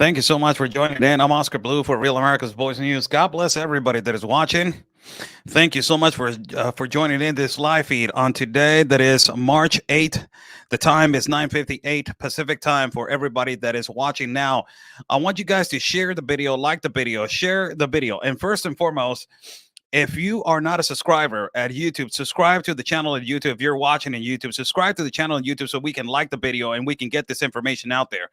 Thank you so much for joining in. I'm Oscar Blue for Real America's Voice News. God bless everybody that is watching. Thank you so much for joining in this live feed on today. That is March 8th. The time is 9:58 Pacific time for everybody that is watching now. I want you guys to share the video, like the video, share the video, and first and foremost, if you are not a subscriber at YouTube, subscribe to the channel at YouTube. If you're watching on YouTube, subscribe to the channel on YouTube so we can like the video and we can get this information out there.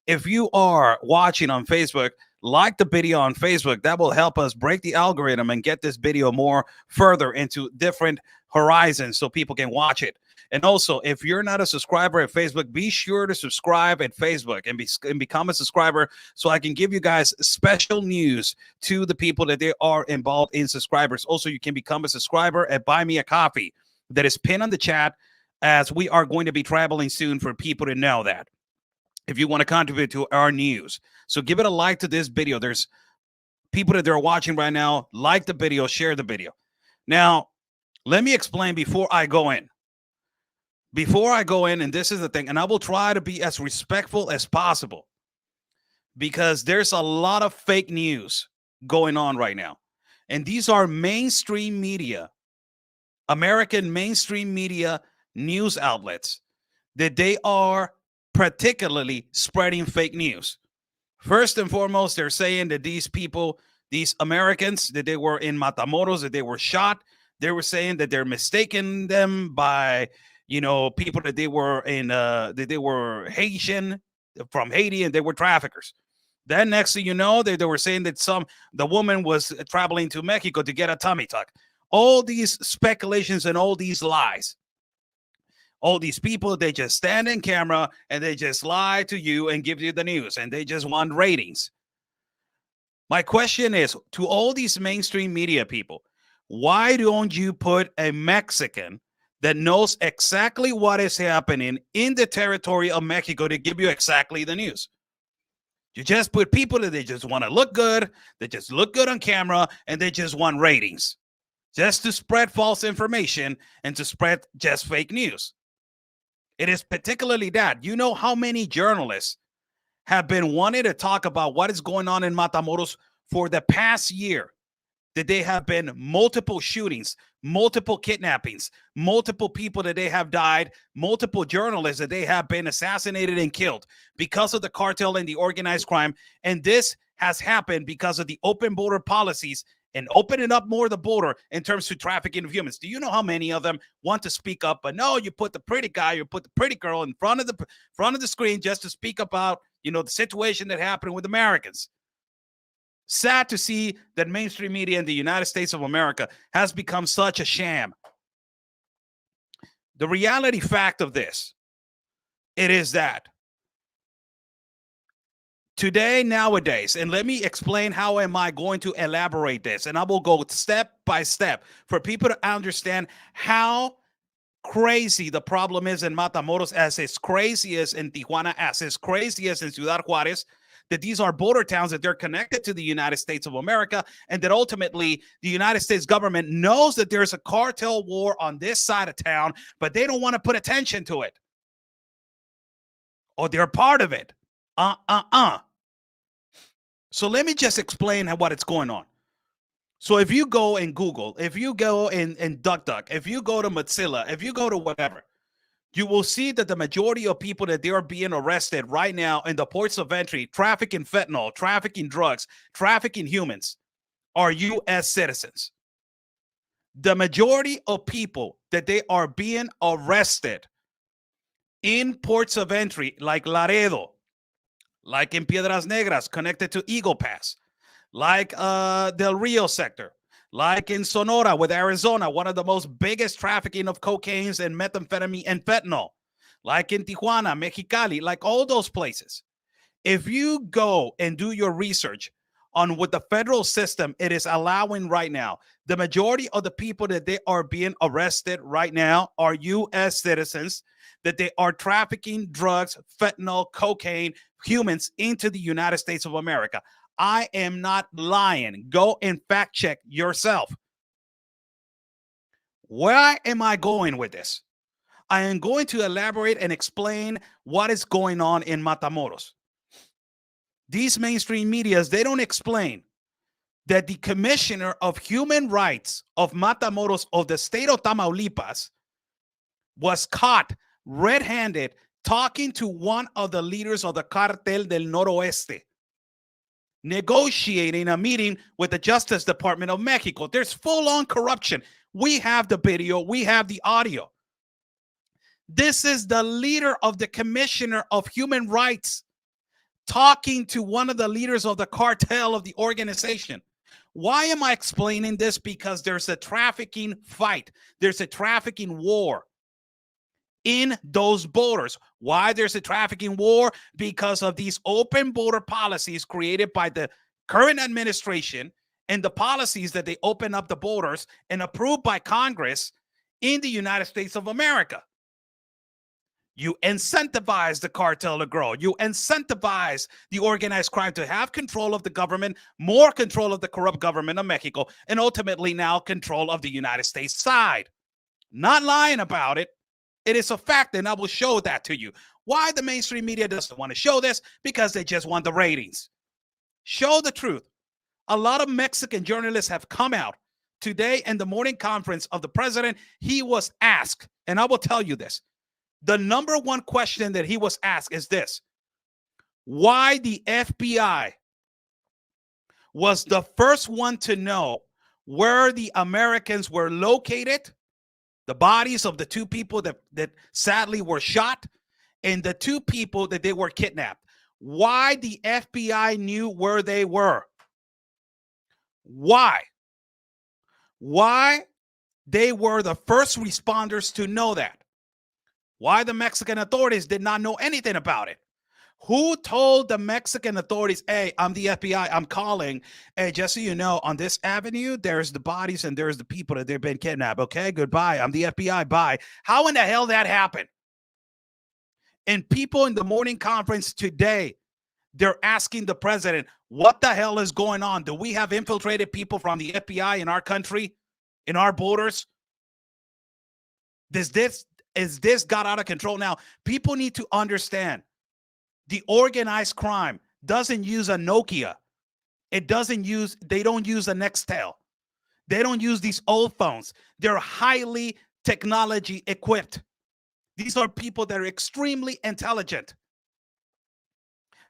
If you are watching on Facebook, like the video on Facebook. That will help us break the algorithm and get this video more further into different horizons so people can watch it. And also, if you're not a subscriber at Facebook, be sure to subscribe at Facebook and become a subscriber so I can give you guys special news to the people that they are involved in subscribers. Also, you can become a subscriber at Buy Me a Coffee that is pinned on the chat, as we are going to be traveling soon for people to know that if you want to contribute to our news. So give it a like to this video. There's people that are watching right now. Like the video, share the video. Now, let me explain before I go in. Before I go in, and this is the thing, and I will try to be as respectful as possible because there's a lot of fake news going on right now. And these are mainstream media, American mainstream media news outlets that they are particularly spreading fake news. First and foremost, they're saying that these people, these Americans, that they were in Matamoros, that they were shot. They were saying that they're mistaking them by, people that they were that they were Haitian from Haiti and they were traffickers. Then next thing you know, they were saying that the woman was traveling to Mexico to get a tummy tuck. All these speculations and all these lies. All these people, they just stand in camera and they just lie to you and give you the news and they just want ratings. My question is to all these mainstream media people, why don't you put a Mexican that knows exactly what is happening in the territory of Mexico to give you exactly the news? You just put people that they just want to look good, they just look good on camera, and they just want ratings, just to spread false information and to spread just fake news. It is particularly that. You know how many journalists have been wanting to talk about what is going on in Matamoros for the past year? That they have been multiple shootings, multiple kidnappings, multiple people that they have died, multiple journalists that they have been assassinated and killed because of the cartel and the organized crime. And this has happened because of the open border policies and opening up more the border in terms of trafficking of humans. Do you know how many of them want to speak up? But no, you put the pretty guy, you put the pretty girl in front of the screen just to speak about, the situation that happened with Americans. Sad to see that mainstream media in the United States of America has become such a sham. The reality fact of this, it is that today, nowadays, and let me explain how am I going to elaborate this, and I will go step by step for people to understand how crazy the problem is in Matamoros, as crazy as in Tijuana, as crazy as in Ciudad Juarez, that these are border towns, that they're connected to the United States of America, and that ultimately the United States government knows that there's a cartel war on this side of town, but they don't want to put attention to it. Or they're part of it. So let me just explain what is going on. So if you go and Google, if you go in DuckDuck, if you go to Mozilla, if you go to whatever, you will see that the majority of people that they are being arrested right now in the ports of entry, trafficking fentanyl, trafficking drugs, trafficking humans, are U.S. citizens. The majority of people that they are being arrested in ports of entry, like Laredo, like in Piedras Negras, connected to Eagle Pass, like Del Rio sector, like in Sonora with Arizona, one of the most biggest trafficking of cocaines and methamphetamine and fentanyl, like in Tijuana, Mexicali, like all those places. If you go and do your research on what the federal system it is allowing right now, the majority of the people that they are being arrested right now are U.S. citizens, that they are trafficking drugs, fentanyl, cocaine, humans into the United States of America. I am not lying. Go and fact check yourself. Where am I going with this? I am going to elaborate and explain what is going on in Matamoros. these mainstream medias, they don't explain that the commissioner of human rights of Matamoros of the state of Tamaulipas was caught red-handed talking to one of the leaders of the Cartel del Noroeste, negotiating a meeting with the Justice Department of Mexico. There's full-on corruption. We have the video, we have the audio. This is the leader of the Commissioner of Human Rights talking to one of the leaders of the cartel of the organization. Why am I explaining this? Because there's a trafficking fight. There's a trafficking war in those borders. Why there's a trafficking war? Because of these open border policies created by the current administration and the policies that they open up the borders and approved by Congress in the United States of America. You incentivize the cartel to grow. You incentivize the organized crime to have control of the government, more control of the corrupt government of Mexico, and ultimately now control of the United States side. Not lying about it. It is a fact, and I will show that to you. Why the mainstream media doesn't want to show this? Because they just want the ratings. Show the truth. A lot of Mexican journalists have come out today in the morning conference of the president. He was asked, and I will tell you this. The number one question that he was asked is this: why the FBI was the first one to know where the Americans were located, the bodies of the two people that sadly were shot, and the two people that they were kidnapped. Why the FBI knew where they were. Why? Why they were the first responders to know that. Why the Mexican authorities did not know anything about it. Who told the Mexican authorities, hey, I'm the FBI, I'm calling. Hey, just so you know, on this avenue, there's the bodies and there's the people that they've been kidnapped. Okay, goodbye. I'm the FBI, bye. How in the hell that happened? And people in the morning conference today, they're asking the president, what the hell is going on? Do we have infiltrated people from the FBI in our country, in our borders? Is this got out of control now? People need to understand the organized crime doesn't use a Nokia. They don't use a Nextel. They don't use these old phones. They're highly technology equipped. These are people that are extremely intelligent.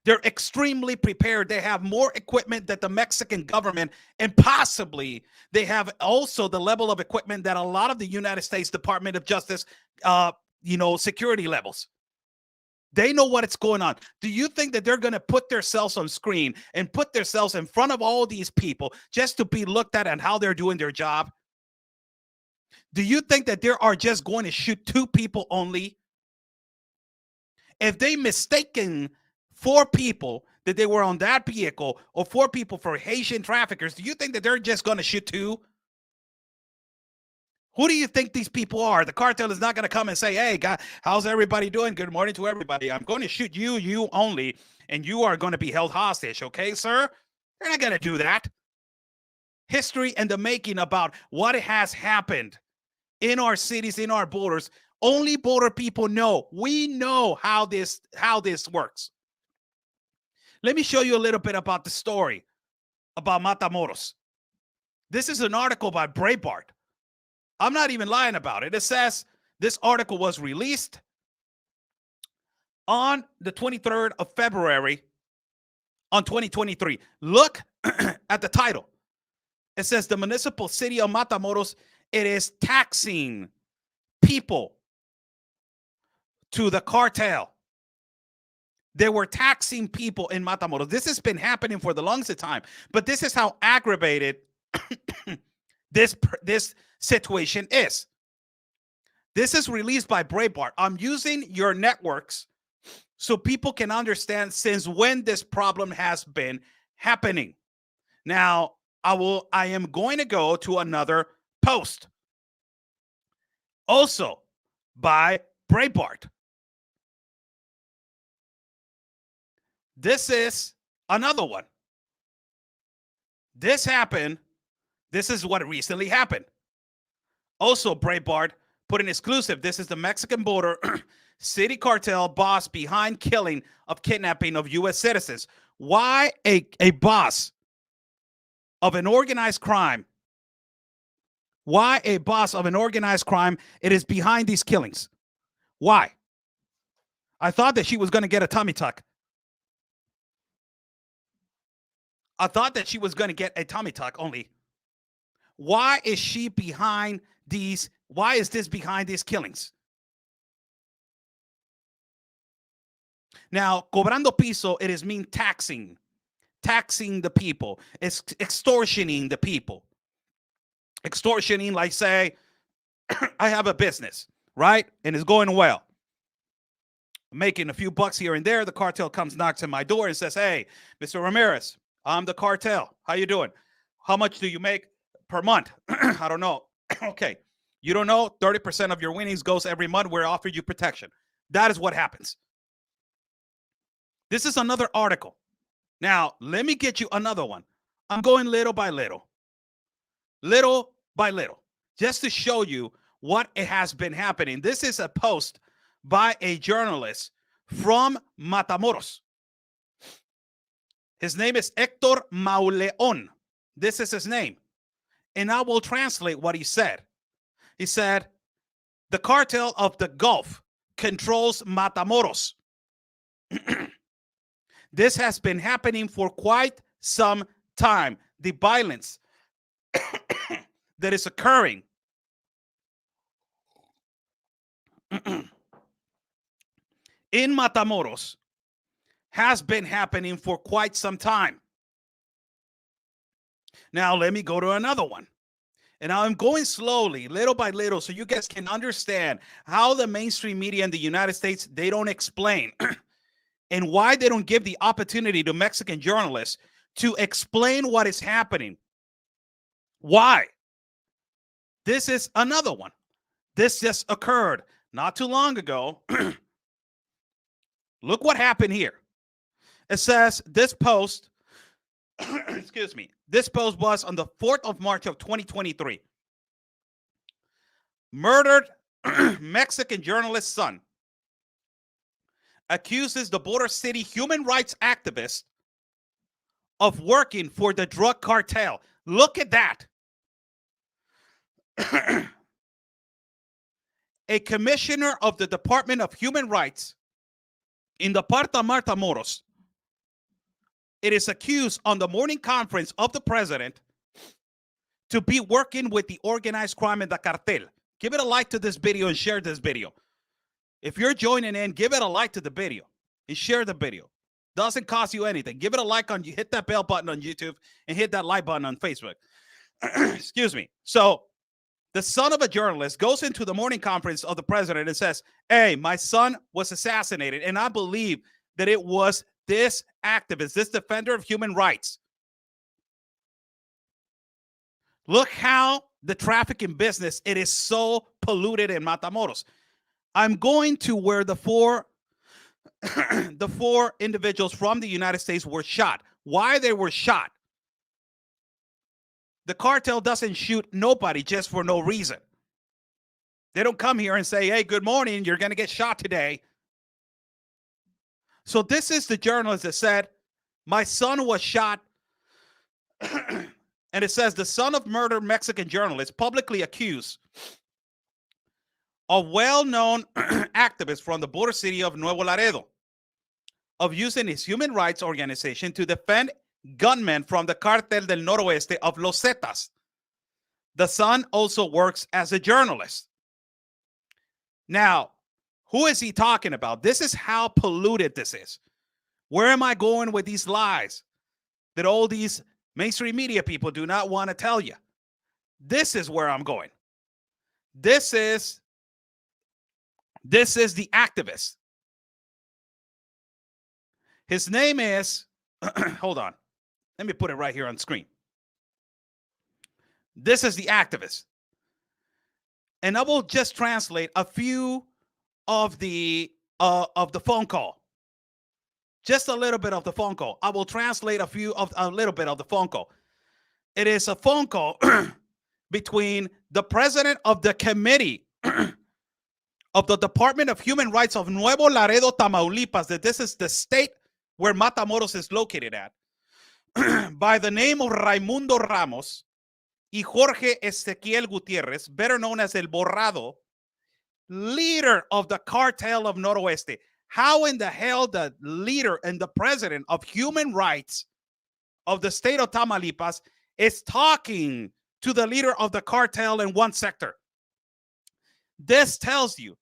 They're extremely prepared. They have more equipment than the Mexican government, and possibly they have also the level of equipment that a lot of the United States Department of Justice, security levels. They know what's going on. Do you think that they're going to put themselves on screen and put themselves in front of all these people just to be looked at and how they're doing their job? Do you think that they are just going to shoot two people only? If they mistaken 4 people that they were on that vehicle, or 4 people for Haitian traffickers, do you think that they're just going to shoot 2? Who do you think these people are? The cartel is not going to come and say, hey, God, how's everybody doing? Good morning to everybody. I'm going to shoot you only, and you are going to be held hostage. Okay, sir? They're not going to do that. History and the making about what has happened in our cities, in our borders. Only border people know. We know how this works. Let me show you a little bit about the story about Matamoros. This is an article by Breitbart. I'm not even lying about it. It says this article was released on the 23rd of February on 2023. Look at the title. It says the municipal city of Matamoros, it is taxing people to the cartel. They were taxing people in Matamoros. This has been happening for the longest time, but this is how aggravated this situation is. This is released by Breitbart. I'm using your networks so people can understand since when this problem has been happening. Now, I am going to go to another post, also by Breitbart. This is another one. This happened. This is what recently happened. Also, Breitbart put an exclusive. This is the Mexican border city cartel boss behind killing of kidnapping of U.S. citizens. Why a boss of an organized crime? Why a boss of an organized crime? It is behind these killings. Why? I thought that she was going to get a tummy tuck. I thought that she was going to get a tummy tuck only. Why is she behind these? Why is this behind these killings? Now, cobrando piso, it is mean taxing the people. It's extortioning the people. Extortioning, like say, I have a business, right? And it's going well. I'm making a few bucks here and there. The cartel comes, knocks on my door and says, hey, Mr. Ramirez, I'm the cartel. How you doing? How much do you make per month? I don't know. Okay. You don't know? 30% of your winnings goes every month. We're offering you protection. That is what happens. This is another article. Now, let me get you another one. I'm going little by little, just to show you what it has been happening. This is a post by a journalist from Matamoros. His name is Héctor Mauleón. This is his name. And I will translate what he said. He said, the cartel of the Gulf controls Matamoros. This has been happening for quite some time. The violence that is occurring in Matamoros has been happening for quite some time. Now, let me go to another one. And I'm going slowly, little by little, so you guys can understand how the mainstream media in the United States, they don't explain and why they don't give the opportunity to Mexican journalists to explain what is happening. Why? This is another one. This just occurred not too long ago. Look what happened here. It says this post, excuse me, this post was on the 4th of March of 2023. Murdered Mexican journalist's son accuses the Border City human rights activist of working for the drug cartel. Look at that. A commissioner of the Department of Human Rights in the Parta Matamoros, it is accused on the morning conference of the president to be working with the organized crime in the cartel. Give it a like to this video and share this video. If you're joining in, give it a like to the video and share the video. Doesn't cost you anything. Give it a like on you. Hit that bell button on YouTube and hit that like button on Facebook. Excuse me. So the son of a journalist goes into the morning conference of the president and says, hey, my son was assassinated. And I believe that it was this activist, this defender of human rights. Look how the trafficking business, it is so polluted in Matamoros. I'm going to where the four individuals from the United States were shot. Why they were shot? The cartel doesn't shoot nobody just for no reason. They don't come here and say, hey, good morning, you're going to get shot today. So this is the journalist that said, my son was shot. And it says, the son of murdered Mexican journalist publicly accused a well-known activist from the border city of Nuevo Laredo of using his human rights organization to defend gunmen from the Cartel del Noroeste of Los Zetas. The son also works as a journalist. Now, who is he talking about? This is how polluted this is. Where am I going with these lies that all these mainstream media people do not want to tell you? This is where I'm going. This is the activist. His name is, hold on. Let me put it right here on screen. This is the activist. And I will just translate a few of the phone call. Just a little bit of the phone call. I will translate a little bit of the phone call. It is a phone call between the president of the committee of the Department of Human Rights of Nuevo Laredo, Tamaulipas, that this is the state where Matamoros is located at, by the name of Raimundo Ramos y Jorge Ezequiel Gutierrez, better known as El Borrado, leader of the Cartel of Noroeste. How in the hell the leader and the president of human rights of the state of Tamaulipas is talking to the leader of the cartel in one sector? This tells you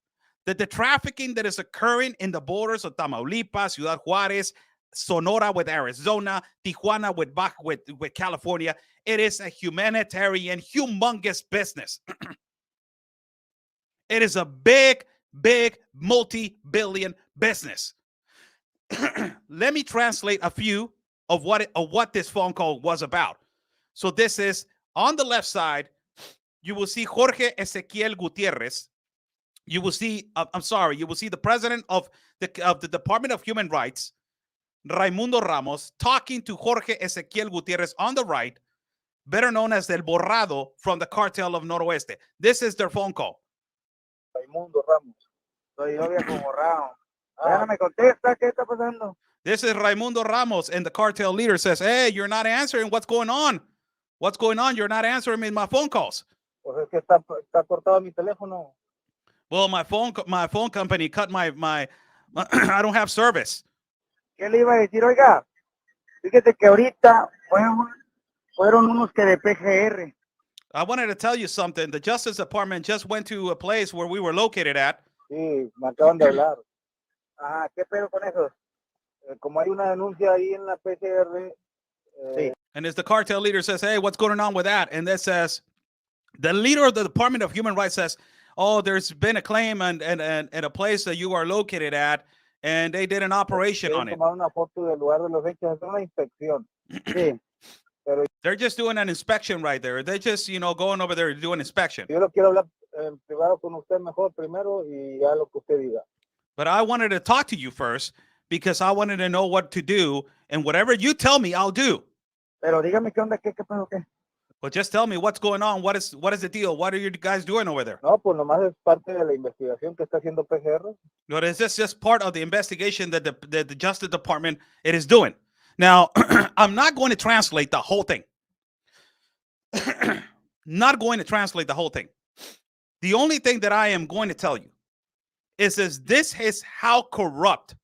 that the trafficking that is occurring in the borders of Tamaulipas, Ciudad Juarez, Sonora with Arizona, Tijuana with California, it is a humanitarian, humongous business. It is a big, big, multi-billion business. Let me translate a few of what this phone call was about. So this is on the left side. You will see Jorge Ezequiel Gutierrez. You will see, you will see the president of the Department of Human Rights, Raimundo Ramos, talking to Jorge Ezequiel Gutierrez on the right, better known as El Borrado from the Cartel of Noroeste. This is their phone call. Raimundo Ramos. Soy yo, viejo borrado. Ahora me contesta, ¿qué está pasando? This is Raimundo Ramos, and the cartel leader says, hey, you're not answering. What's going on? What's going on? You're not answering me in my phone calls. Pues es que está cortado mi teléfono. Well, my phone company cut my I don't have service. ¿Qué le iba a decir? Oiga, fíjate que ahorita fueron unos que de PGR. I wanted to tell you something. The Justice Department just went to a place where we were located at. Sí, me acaban de hablar. Ajá, ¿qué pedo con eso? Como hay una denuncia ahí en la PGR. Sí. And as the cartel leader says, hey, what's going on with that? And that says, the leader of the Department of Human Rights says, oh, there's been a claim and a place that you are located at, and they did an operation on it. Una foto del lugar de los hechos, es una inspección. Sí. Pero they're just doing an inspection right there. They're just, going over there to do an inspection. Yo lo quiero hablar privado con usted mejor primero y ya lo que usted diga. But I wanted to talk to you first because I wanted to know what to do, and whatever you tell me, I'll do. Pero dígame qué onda, qué pedo, qué. But just tell me what's going on. What is the deal? What are you guys doing over there? No, pues nomás es parte de la investigación que está haciendo PGR. No, is this just part of the investigation that the Justice Department it is doing? Now, I'm not going to translate the whole thing. Not going to translate the whole thing. The only thing that I am going to tell you is this is how corrupt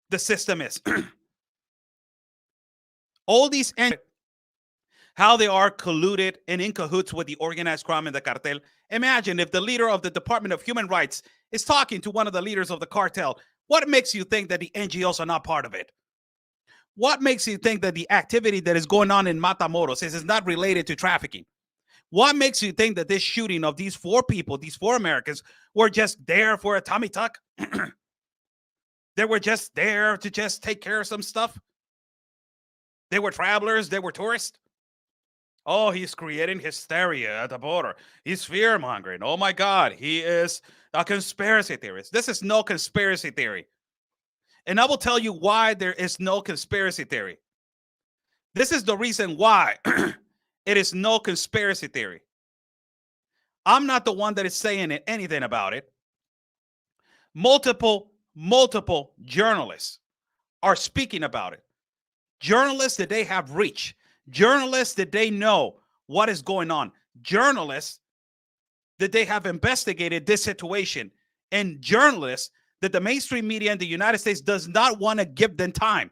the system is. All these how they are colluded and in cahoots with the organized crime and the cartel. Imagine if the leader of the Department of Human Rights is talking to one of the leaders of the cartel. What makes you think that the NGOs are not part of it? What makes you think that the activity that is going on in Matamoros is not related to trafficking? What makes you think that this shooting of these 4 people, these 4 Americans, were just there for a tummy tuck? They were just there to just take care of some stuff? They were travelers, they were tourists? Oh, he's creating hysteria at the border. He's fear-mongering. Oh, my God. He is a conspiracy theorist. This is no conspiracy theory. And I will tell you why there is no conspiracy theory. This is the reason why it is no conspiracy theory. I'm not the one that is saying anything about it. Multiple journalists are speaking about it. Journalists that they have reached. Journalists that they know what is going on. Journalists that they have investigated this situation. And journalists that the mainstream media in the United States does not want to give them time.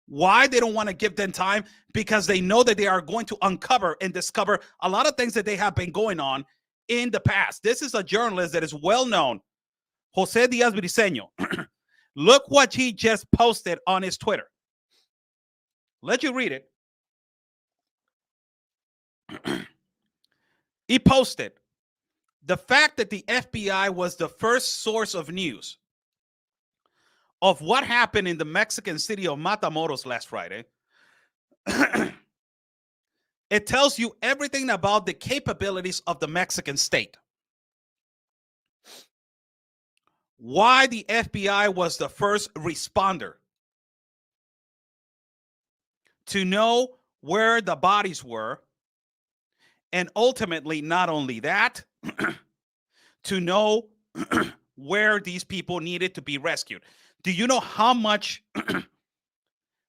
Why they don't want to give them time? Because they know that they are going to uncover and discover a lot of things that they have been going on in the past. This is a journalist that is well known, Jose Diaz Briceño. Look what he just posted on his Twitter. Let you read it. He posted the fact that the FBI was the first source of news of what happened in the Mexican city of Matamoros last Friday. It tells you everything about the capabilities of the Mexican state. Why the FBI was the first responder to know where the bodies were. And ultimately, not only that, to know where these people needed to be rescued. Do you know how much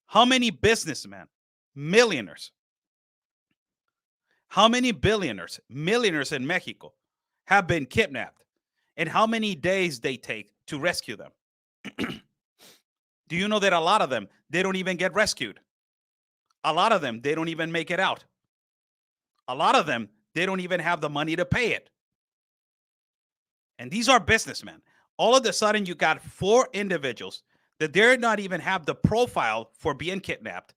How many businessmen, millionaires, how many billionaires, millionaires in Mexico have been kidnapped? And how many days they take to rescue them? Do you know that a lot of them, they don't even get rescued? A lot of them, they don't even make it out. A lot of them, they don't even have the money to pay it. And these are businessmen. All of a sudden, you got 4 individuals that dare not even have the profile for being kidnapped.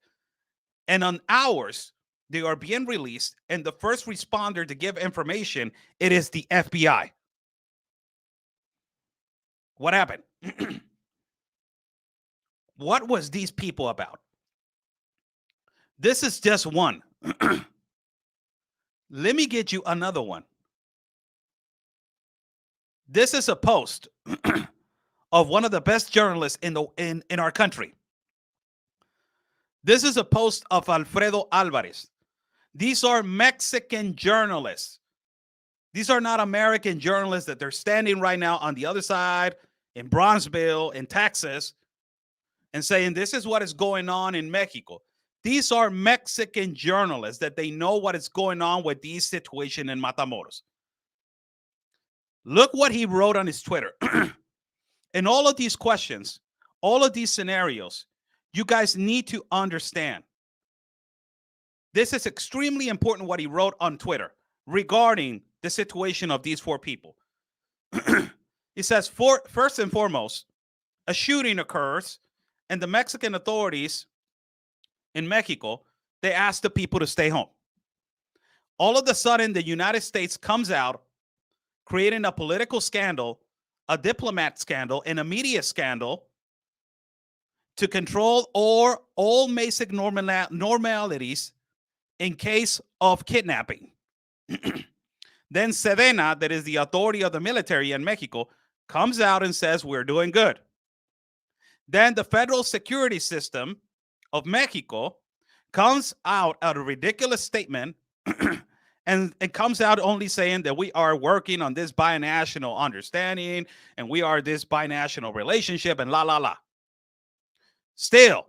And on hours, they are being released. And the first responder to give information, it is the FBI. What happened? What was these people about? This is just one. Let me get you another one. This is a post of one of the best journalists in our country. This is a post of Alfredo Alvarez. These are Mexican journalists. These are not American journalists that they're standing right now on the other side in Bronzeville, in Texas, and saying this is what is going on in Mexico. These are Mexican journalists that they know what is going on with this situation in Matamoros. Look what he wrote on his Twitter. And all of these questions, all of these scenarios, you guys need to understand. This is extremely important what he wrote on Twitter regarding the situation of these 4 people. He says, first and foremost, a shooting occurs, and the Mexican authorities in Mexico, they ask the people to stay home. All of a sudden, the United States comes out, creating a political scandal, a diplomat scandal, and a media scandal to control all basic normalities in case of kidnapping. Then Sedena, that is the authority of the military in Mexico, comes out and says, we're doing good. Then the federal security system of Mexico comes out a ridiculous statement and it comes out only saying that we are working on this binational understanding and we are this binational relationship and la, la, la. Still,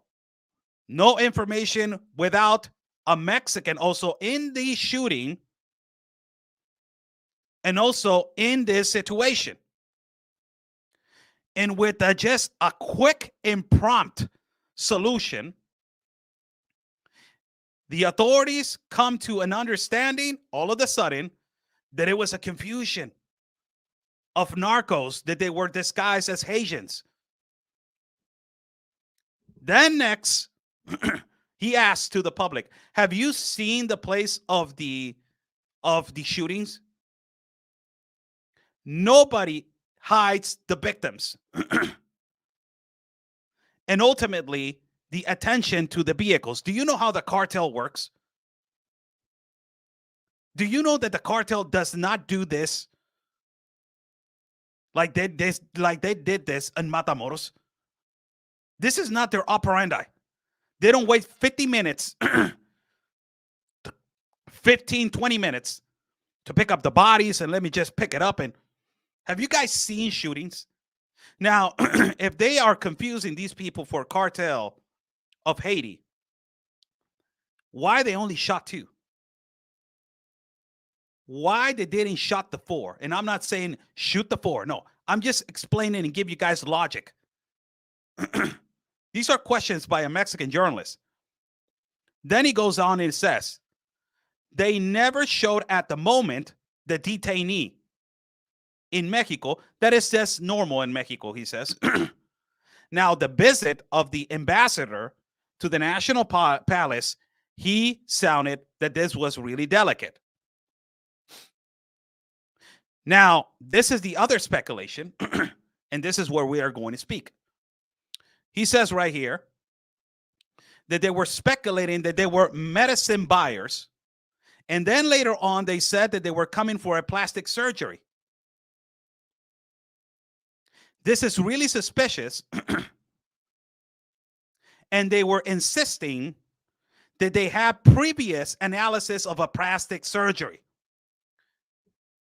no information without a Mexican also in the shooting and also in this situation. And with just a quick and prompt solution, the authorities come to an understanding all of a sudden that it was a confusion of narcos, that they were disguised as Haitians. Then next, he asked to the public, have you seen the place of the shootings? Nobody hides the victims. And ultimately, the attention to the vehicles. Do you know how the cartel works? Do you know that the cartel does not do this like they did this in Matamoros? This is not their operandi. They don't wait 50 minutes, 15, 20 minutes to pick up the bodies and let me just pick it up. And have you guys seen shootings? Now, if they are confusing these people for cartel of Haiti, why they only shot 2? Why they didn't shot the 4? And I'm not saying shoot the 4. No, I'm just explaining and give you guys logic. These are questions by a Mexican journalist. Then he goes on and says, they never showed at the moment the detainee in Mexico. That is just normal in Mexico, he says. Now, the visit of the ambassador to the National Palace, he sounded that this was really delicate. Now, this is the other speculation, and this is where we are going to speak. He says right here that they were speculating that they were medicine buyers, and then later on they said that they were coming for a plastic surgery. This is really suspicious. And they were insisting that they have previous analysis of a plastic surgery,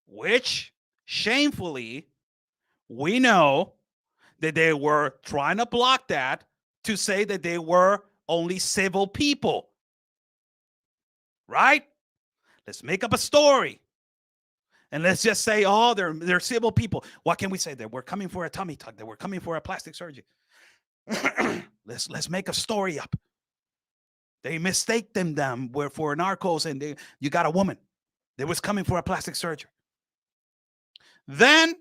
which shamefully, we know that they were trying to block that to say that they were only civil people. Right? Let's make up a story. And let's just say, oh, they're civil people. What can we say? That we're coming for a tummy tuck, that we're coming for a plastic surgery. let's make a story up. They mistake them for narcos, and you got a woman. They was coming for a plastic surgery. Then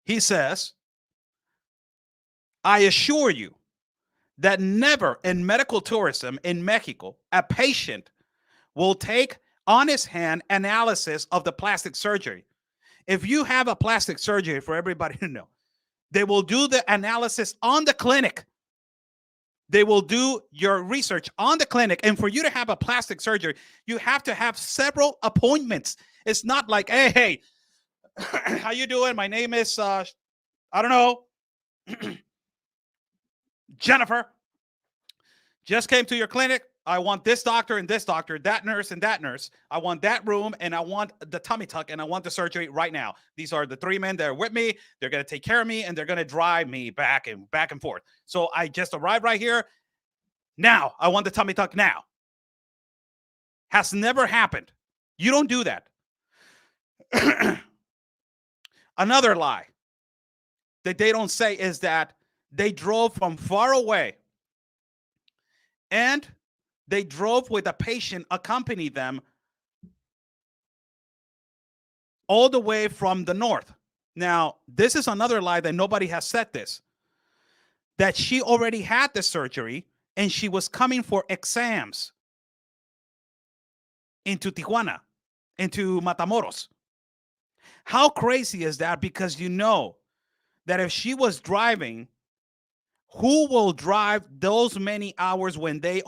he says, I assure you that never in medical tourism in Mexico, a patient will take honest hand analysis of the plastic surgery. If you have a plastic surgery, for everybody to know, they will do the analysis on the clinic. They will do your research on the clinic. And for you to have a plastic surgery, you have to have several appointments. It's not like, hey, how you doing? My name is, I don't know, Jennifer. Just came to your clinic. I want this doctor and this doctor, that nurse and that nurse. I want that room, and I want the tummy tuck, and I want the surgery right now. These are the three men that are with me. They're going to take care of me, and they're going to drive me back and forth. So I just arrived right here. Now, I want the tummy tuck now. Has never happened. You don't do that. Another lie that they don't say is that they drove from far away, and they drove with a patient accompany them all the way from the north. Now, this is another lie that nobody has said this, that she already had the surgery and she was coming for exams into Tijuana, into Matamoros. How crazy is that? Because you know that if she was driving, who will drive those many hours when they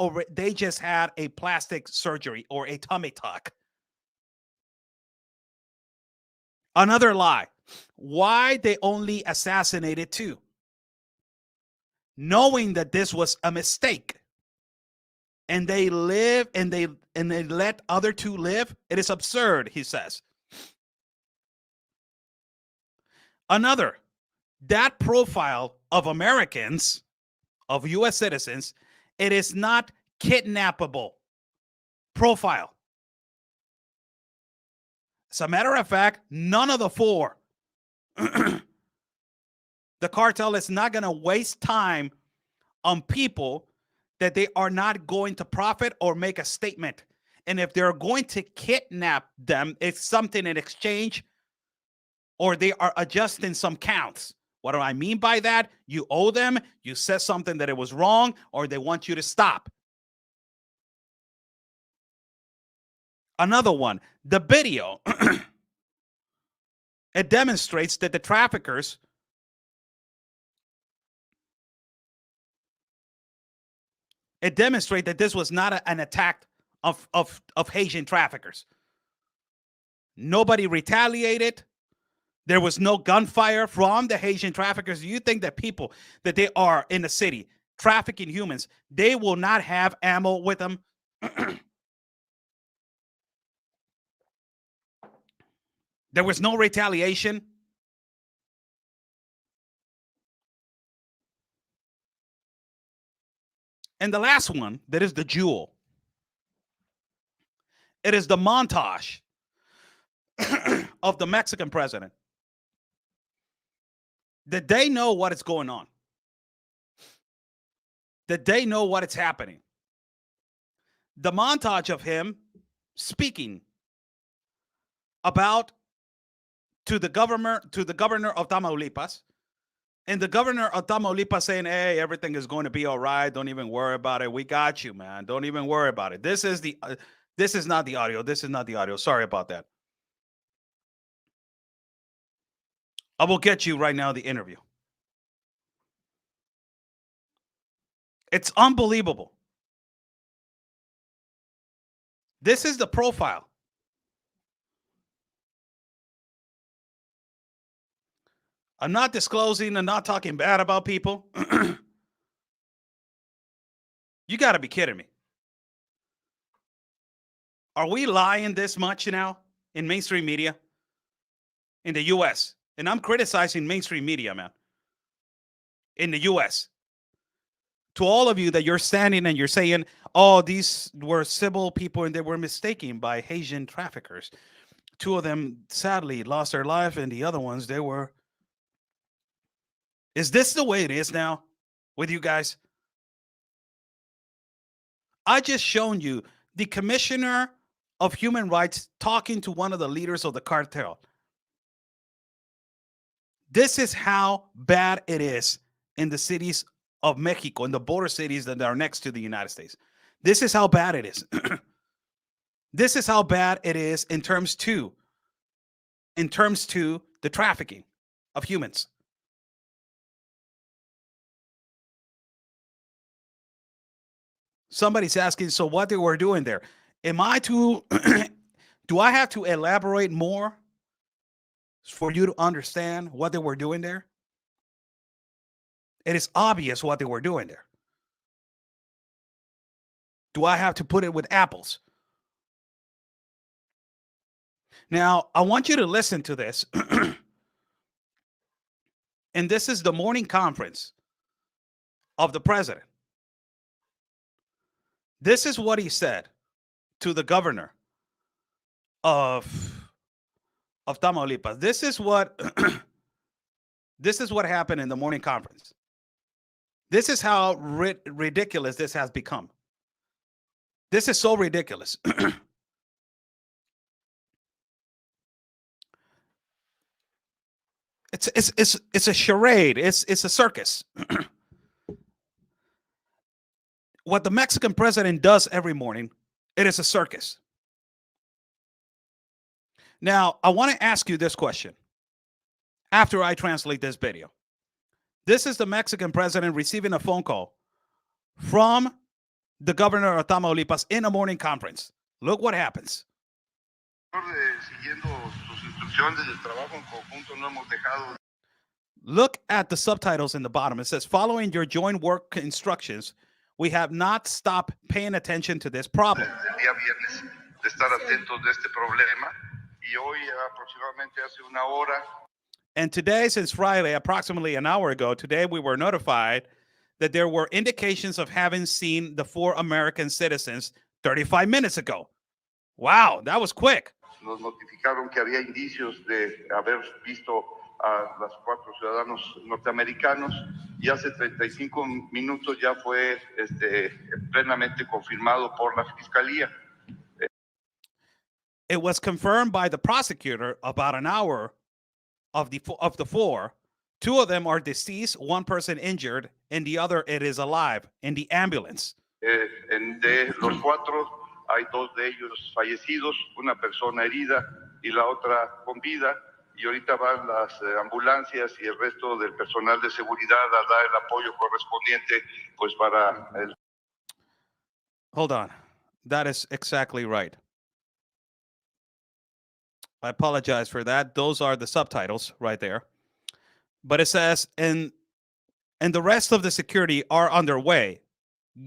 just had a plastic surgery or a tummy tuck? Another lie. Why they only assassinated two? Knowing that this was a mistake. And they live and they let other two live. It is absurd, he says. Another, that profile of Americans, of U.S. citizens, it is not kidnappable profile. As a matter of fact, none of the four. The cartel is not going to waste time on people that they are not going to profit or make a statement. And if they're going to kidnap them, it's something in exchange, or they are adjusting some counts. What do I mean by that? You owe them, you said something that it was wrong, or they want you to stop. Another one, the video. It demonstrates that the traffickers that this was not an attack of Haitian traffickers. Nobody retaliated. There was no gunfire from the Haitian traffickers. You think that people that they are in the city trafficking humans, they will not have ammo with them? There was no retaliation. And the last one, that is the jewel. It is the montage of the Mexican president. That they know what is going on. That they know what is happening. The montage of him speaking about to the governor of Tamaulipas, and the governor of Tamaulipas saying, hey, everything is going to be all right. Don't even worry about it. We got you, man. Don't even worry about it. This is not the audio. This is not the audio. Sorry about that. I will get you right now the interview. It's unbelievable. This is the profile. I'm not disclosing and not talking bad about people. You got to be kidding me. Are we lying this much now in mainstream media in the U.S.? And I'm criticizing mainstream media, man, in the U.S. To all of you that you're standing and you're saying, oh, these were civil people and they were mistaken by Haitian traffickers. Two of them sadly lost their life, and the other ones, they were. Is this the way it is now with you guys? I just shown you the commissioner of human rights talking to one of the leaders of the cartel. This is how bad it is in the cities of Mexico, in the border cities that are next to the United States. This is how bad it is. This is how bad it is in terms to the trafficking of humans. Somebody's asking, so what they were doing there? Am I to do I have to elaborate more for you to understand what they were doing there? It is obvious what they were doing there. Do I have to put it with apples? Now, I want you to listen to this. And this is the morning conference of the president. This is what he said to the governor of Tamaulipas. This is what happened in the morning conference. This is how ridiculous this has become. This is so ridiculous. It's a charade. It's a circus. What the Mexican president does every morning, it is a circus. Now, I want to ask you this question after I translate this video. This is the Mexican president receiving a phone call from the governor of Tamaulipas in a morning conference. Look what happens. Look at the subtitles in the bottom. It says, following your joint work instructions, we have not stopped paying attention to this problem. And today, since Friday, approximately an hour ago, today we were notified that there were indications of having seen the 4 American citizens 35 minutes ago. Wow, that was quick. Nos notificaron que había indicios de haber visto a los 4 ciudadanos norteamericanos y hace 35 minutos ya fue plenamente confirmado por la fiscalía. It was confirmed by the prosecutor about an hour of the 4. 2 of them are deceased, 1 person injured, and the other it is alive in the ambulance. De los 4 hay 2 de ellos fallecidos, una persona herida y la otra con vida. Y ahorita van las ambulancias y el resto del personal de seguridad a dar el apoyo correspondiente, pues para el. Hold on, that is exactly right. I apologize for that. Those are the subtitles right there. But it says, and the rest of the security are underway.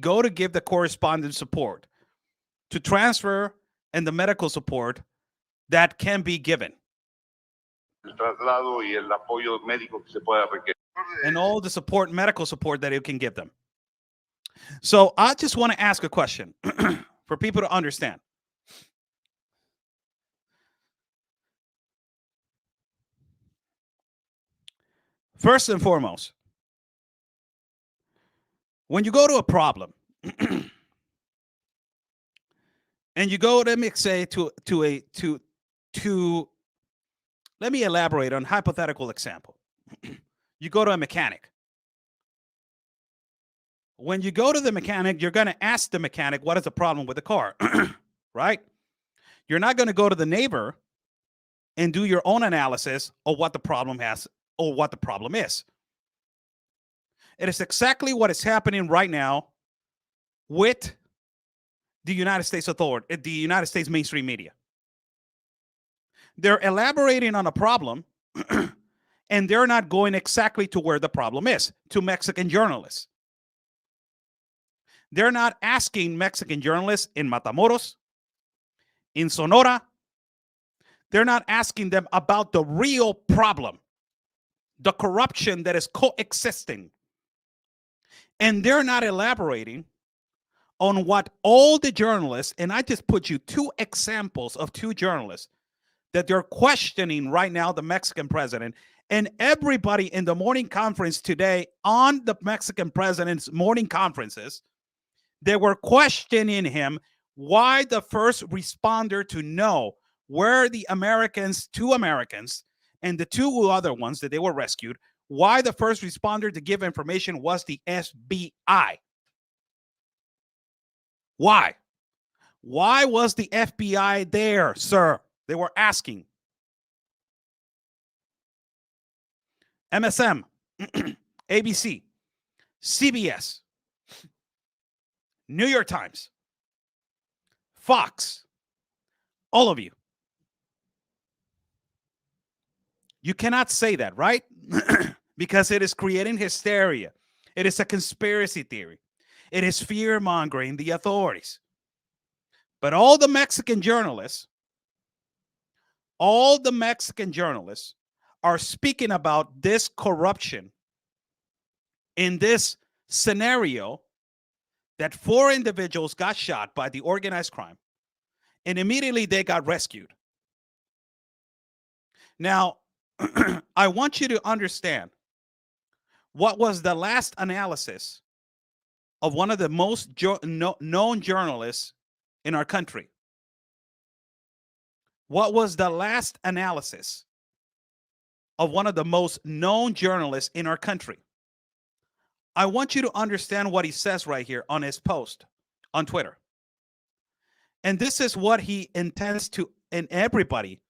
Go to give the corresponding support, to transfer, and the medical support that can be given. El traslado y el apoyo médico que se pueda requerir. And all the support, medical support that it can give them. So I just want to ask a question for people to understand. First and foremost, when you go to a problem and you go, let me say to let me elaborate on a hypothetical example. You go to a mechanic. When you go to the mechanic, you're going to ask the mechanic, what is the problem with the car? Right? You're not going to go to the neighbor and do your own analysis of what the problem has or what the problem is. It is exactly what is happening right now with the United States authority, the United States mainstream media. They're elaborating on a problem and they're not going exactly to where the problem is, to Mexican journalists. They're not asking Mexican journalists in Matamoros, in Sonora. They're not asking them about the real problem, the corruption that is coexisting And they're not elaborating on what all the journalists, and I just put you two examples of two journalists that they're questioning right now the Mexican president. And everybody in the morning conference today on the Mexican president's morning conferences, they were questioning him why the first responder to know where the Americans, two Americans, and the two other ones that they were rescued, why the first responder to give information was the FBI. Why? Why was the FBI there, sir? They were asking. MSM, ABC, CBS, New York Times, Fox, all of you. You cannot say that, right? Because it is creating hysteria. It is a conspiracy theory. It is fear-mongering the authorities. But all the Mexican journalists are speaking about this corruption in this scenario that 4 individuals got shot by the organized crime and immediately they got rescued. Now, I want you to understand what was the last analysis of one of the most known journalists in our country. What was the last analysis of one of the most known journalists in our country? I want you to understand what he says right here on his post on Twitter. And this is what he intends to, and everybody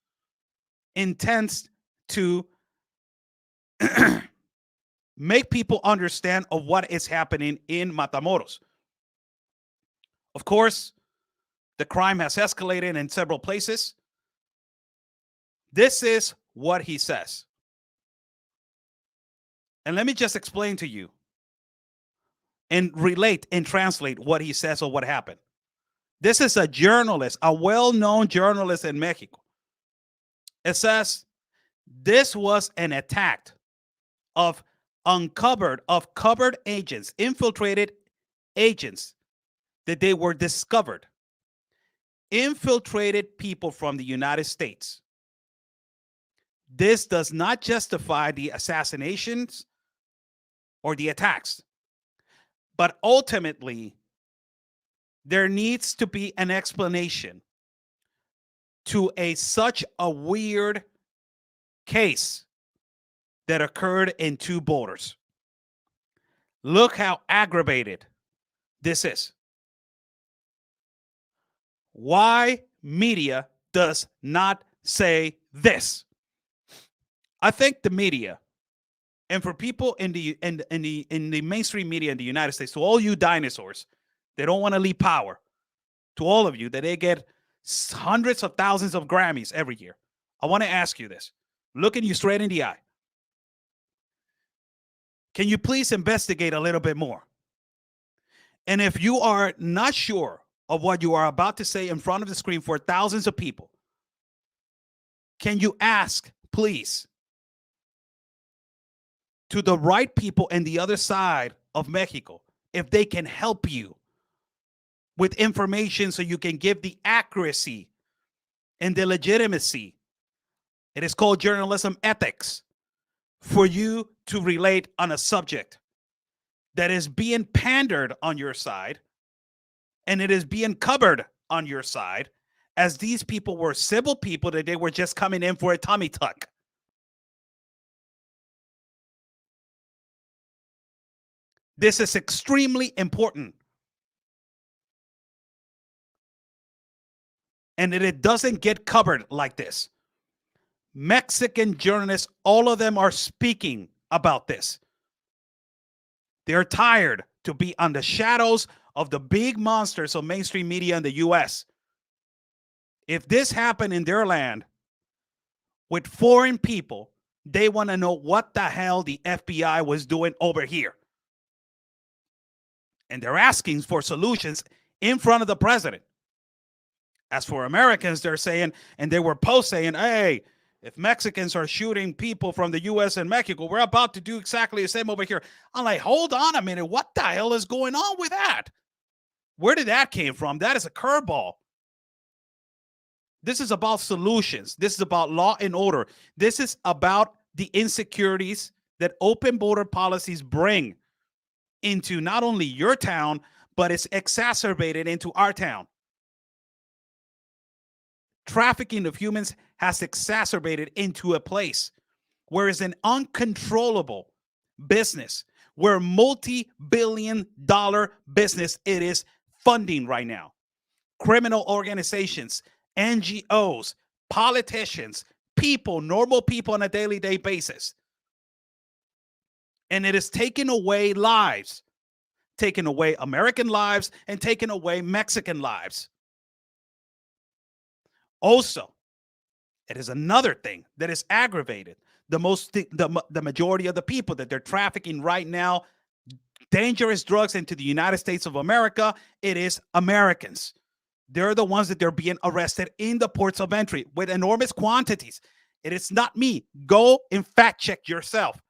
intends to make people understand of what is happening in Matamoros. Of course, the crime has escalated in several places. This is what he says. And let me just explain to you and relate and translate what he says or what happened. This is a journalist, a well-known journalist in Mexico. It says this was an attack of covered agents, infiltrated agents, that they were discovered, infiltrated people from the United States. This does not justify the assassinations or the attacks, but ultimately there needs to be an explanation to such a weird case that occurred in 2 borders. Look how aggravated this is. Why media does not say this? I think the media, and for people in the mainstream media in the United States, to all you dinosaurs that don't want to leave power, to all of you that they get hundreds of thousands of Grammys every year, I want to ask you this, looking you straight in the eye. Can you please investigate a little bit more? And if you are not sure of what you are about to say in front of the screen for thousands of people, can you ask, please, to the right people in the other side of Mexico if they can help you with information so you can give the accuracy and the legitimacy. It is called journalism ethics, for you to relate on a subject that is being pandered on your side and it is being covered on your side as these people were civil people that they were just coming in for a tummy tuck. This is extremely important. And it doesn't get covered like this. Mexican journalists, all of them are speaking about this. They're tired to be on the shadows of the big monsters of mainstream media in the US. If this happened in their land with foreign people, they want to know what the hell the FBI was doing over here. And they're asking for solutions in front of the president. As for Americans, they're saying, and they were post saying, hey, If Mexicans are shooting people from the U.S. and Mexico, we're about to do exactly the same over here. I'm like, hold on a minute. What the hell is going on with that? Where did that came from? That is a curveball. This is about solutions. This is about law and order. This is about the insecurities that open border policies bring into not only your town, but it's exacerbated into our town. Trafficking of humans has exacerbated into a place where it's an uncontrollable business, where multi-billion-dollar business it is funding right now. Criminal organizations, NGOs, politicians, people, normal people on a daily day basis. And it is taking away lives, taking away American lives, and taking away Mexican lives. Also, it is another thing that is aggravated. The majority of the people that they're trafficking right now, dangerous drugs into the United States of America, it is Americans. They're the ones that they're being arrested in the ports of entry with enormous quantities. It is not me. Go and fact check yourself.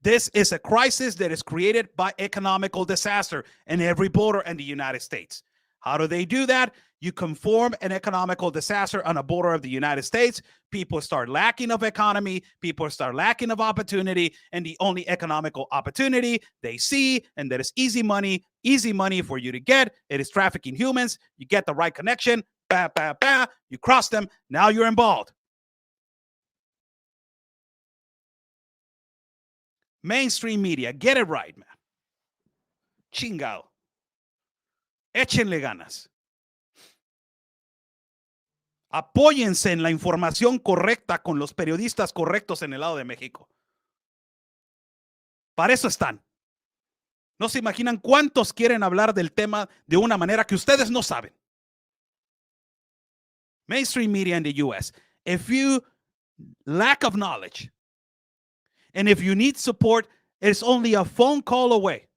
This is a crisis that is created by economical disaster in every border in the United States. How do they do that? You conform an economical disaster on a border of the United States. People start lacking of economy. People start lacking of opportunity. And the only economical opportunity they see, and that is easy money for you to get. It is trafficking humans. You get the right connection. Bah, bah, bah. You cross them. Now you're involved. Mainstream media, get it right, man. Chingao. Échenle ganas. Apóyense en la información correcta con los periodistas correctos en el lado de México. Para eso están. No se imaginan cuántos quieren hablar del tema de una manera que ustedes no saben. Mainstream media in the U.S. If you lack of knowledge and if you need support, it's only a phone call away.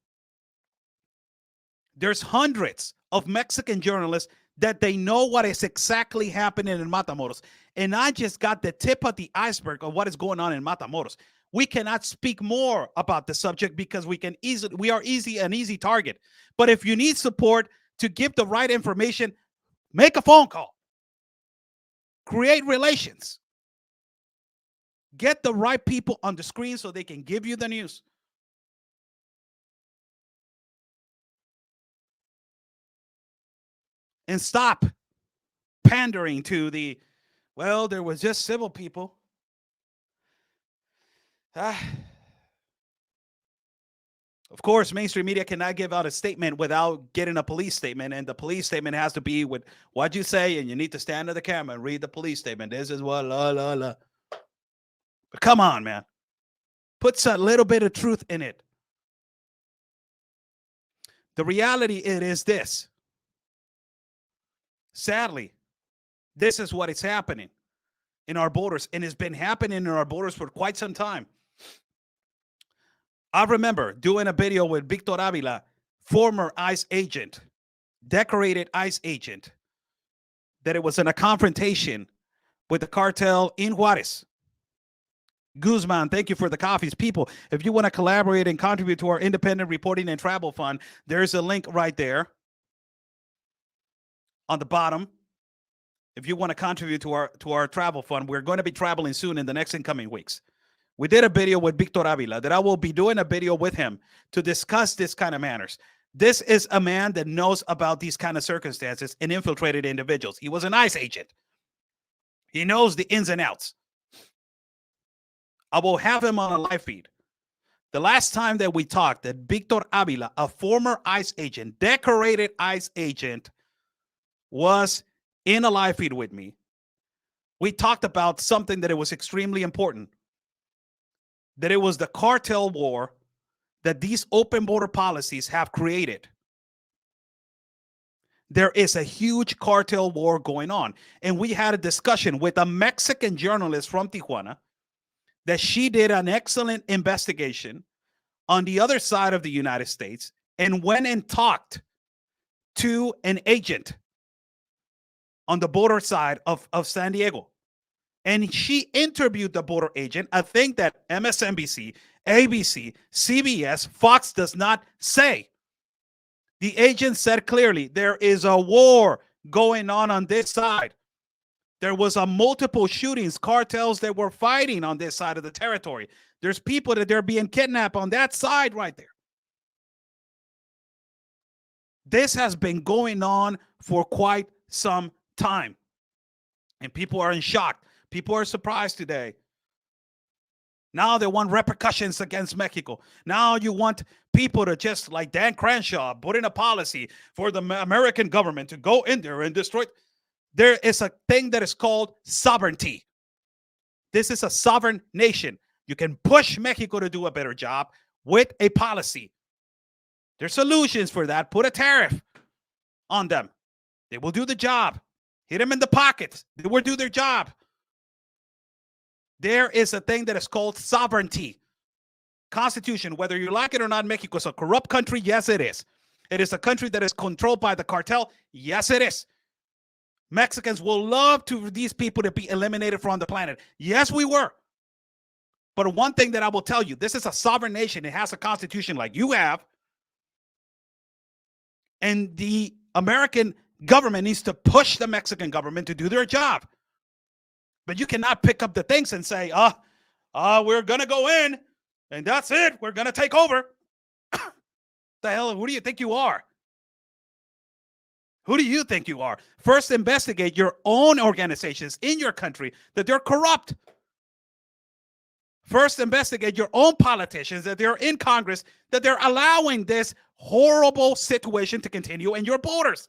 There's hundreds of Mexican journalists that they know what is exactly happening in Matamoros. And I just got the tip of the iceberg of what is going on in Matamoros. We cannot speak more about the subject because we are an easy target. But if you need support to give the right information, make a phone call. Create relations. Get the right people on the screen so they can give you the news. And stop pandering to the, well, there was just civil people. Of course, mainstream media cannot give out a statement without getting a police statement. And the police statement has to be with what you say. And you need to stand to the camera and read the police statement. This is what, la, la, la. But come on, man. Put a little bit of truth in it. The reality it is this. Sadly, this is what is happening in our borders, and it's been happening in our borders for quite some time. I remember doing a video with Victor Avila, former ICE agent, decorated ICE agent, that it was in a confrontation with the cartel in Juarez. Guzman, thank you for the coffees. People, if you want to collaborate and contribute to our independent reporting and travel fund, there's a link right there on the bottom. If you want to contribute to our travel fund, we're going to be traveling soon in the next incoming weeks. We did a video with Victor Avila that I will be doing a video with him to discuss this kind of matters. This is a man that knows about these kind of circumstances and infiltrated individuals. He was an ICE agent. He knows the ins and outs. I will have him on a live feed. The last time that we talked, that Victor Avila, a former ICE agent, decorated ICE agent, was in a live feed with me. We talked about something that it was extremely important. That it was the cartel war that these open border policies have created. There is a huge cartel war going on. And we had a discussion with a Mexican journalist from Tijuana that she did an excellent investigation on the other side of the United States and went and talked to an agent on the border side of San Diego. And she interviewed the border agent, a thing that MSNBC, ABC, CBS, Fox does not say. The agent said clearly, there is a war going on this side. There was a multiple shootings, cartels that were fighting on this side of the territory. There's people that they're being kidnapped on that side right there. This has been going on for quite some time. And people are in shock. People are surprised today. Now they want repercussions against Mexico. Now you want people to just, like Dan Crenshaw, put in a policy for the American government to go in there and destroy. There is a thing that is called sovereignty. This is a sovereign nation. You can push Mexico to do a better job with a policy. There's solutions for that. Put a tariff on them. They will do the job. Hit them in the pockets. They will do their job. There is a thing that is called sovereignty. Constitution, whether you like it or not, Mexico is a corrupt country. Yes, it is. It is a country that is controlled by the cartel. Yes, it is. Mexicans will love to these people to be eliminated from the planet. Yes, we were. But one thing that I will tell you, this is a sovereign nation. It has a constitution like you have. And the American government needs to push the Mexican government to do their job. But you cannot pick up the things and say, we're going to go in and that's it. We're going to take over. The hell, who do you think you are? Who do you think you are? First, investigate your own organizations in your country that they're corrupt. First, investigate your own politicians that they're in Congress, that they're allowing this horrible situation to continue in your borders.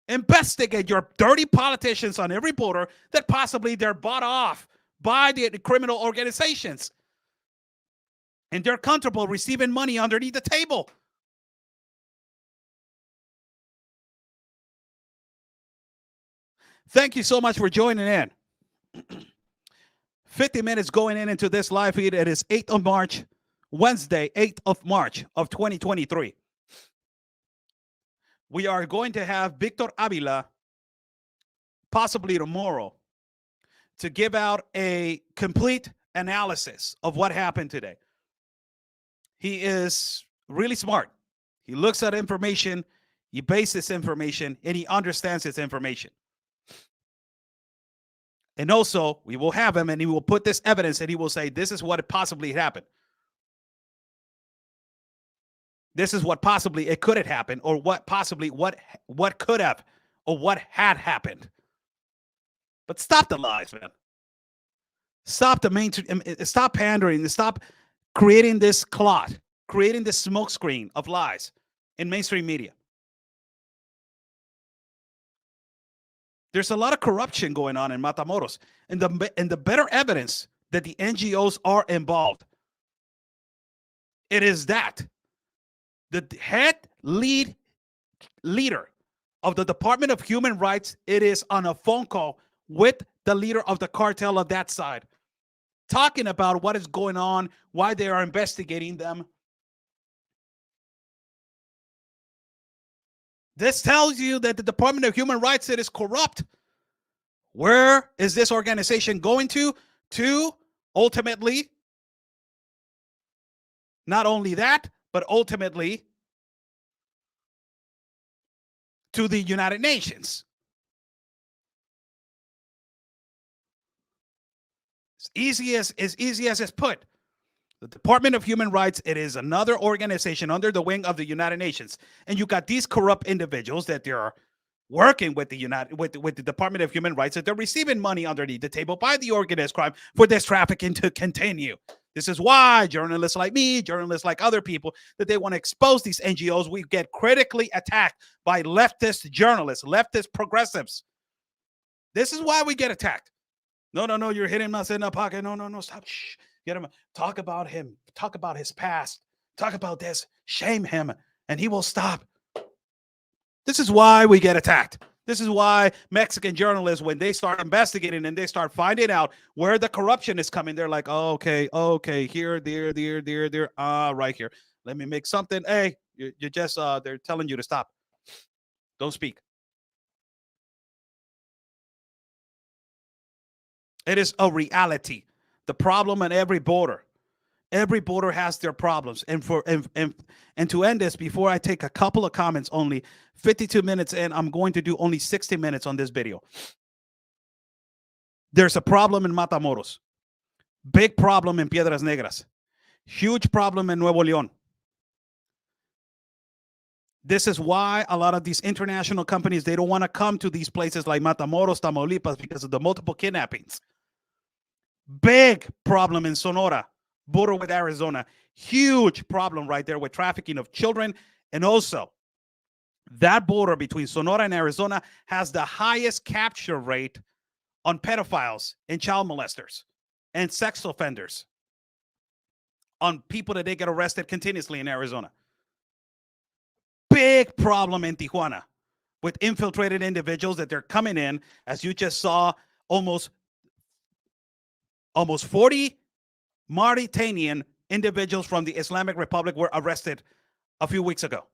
Investigate your dirty politicians on every border that possibly they're bought off by the criminal organizations. And they're comfortable receiving money underneath the table. Thank you so much for joining in. 50 minutes going into this live feed. It is 8th of March, Wednesday, 8th of March of 2023. We are going to have Victor Avila, possibly tomorrow, to give out a complete analysis of what happened today. He is really smart. He looks at information, he bases information, and he understands his information. And also, we will have him, and he will put this evidence, and he will say, this is what possibly happened. This is what possibly it could have happened, or what possibly what could have, or what had happened. But stop the lies, man. Stop stop pandering, stop creating this clot, creating this smokescreen of lies in mainstream media. There's a lot of corruption going on in Matamoros, and the better evidence that the NGOs are involved, it is that the head leader of the Department of Human Rights, it is on a phone call with the leader of the cartel of that side, talking about what is going on, why they are investigating them. This tells you that the Department of Human Rights, it is corrupt. Where is this organization going to? To ultimately, not only that, but ultimately to the United Nations. As easy as it's put. The Department of Human Rights, it is another organization under the wing of the United Nations. And you got these corrupt individuals that they are working with the Department of Human Rights, that they're receiving money underneath the table by the organized crime for this trafficking to continue. This is why journalists like me, journalists like other people, that they want to expose these NGOs. We get critically attacked by leftist journalists, leftist progressives. This is why we get attacked. No, you're hitting us in the pocket. No, stop. Shh. Get him. Talk about him. Talk about his past. Talk about this. Shame him, and he will stop. This is why we get attacked. This is why Mexican journalists, when they start investigating and they start finding out where the corruption is coming, they're like, oh, okay, here, there, right here. Let me make something. Hey, you're just, they're telling you to stop. Don't speak. It is a reality. The problem at every border. Every border has their problems. And to end this, before I take a couple of comments, only 52 minutes in, I'm going to do only 60 minutes on this video. There's a problem in Matamoros. Big problem in Piedras Negras. Huge problem in Nuevo León. This is why a lot of these international companies, they don't want to come to these places like Matamoros, Tamaulipas, because of the multiple kidnappings. Big problem in Sonora, border with Arizona. Huge problem right there with trafficking of children. And also, that border between Sonora and Arizona has the highest capture rate on pedophiles and child molesters and sex offenders, on people that they get arrested continuously in Arizona. Big problem in Tijuana with infiltrated individuals that they're coming in, as you just saw, almost 40 Mauritanian individuals from the Islamic Republic were arrested a few weeks ago.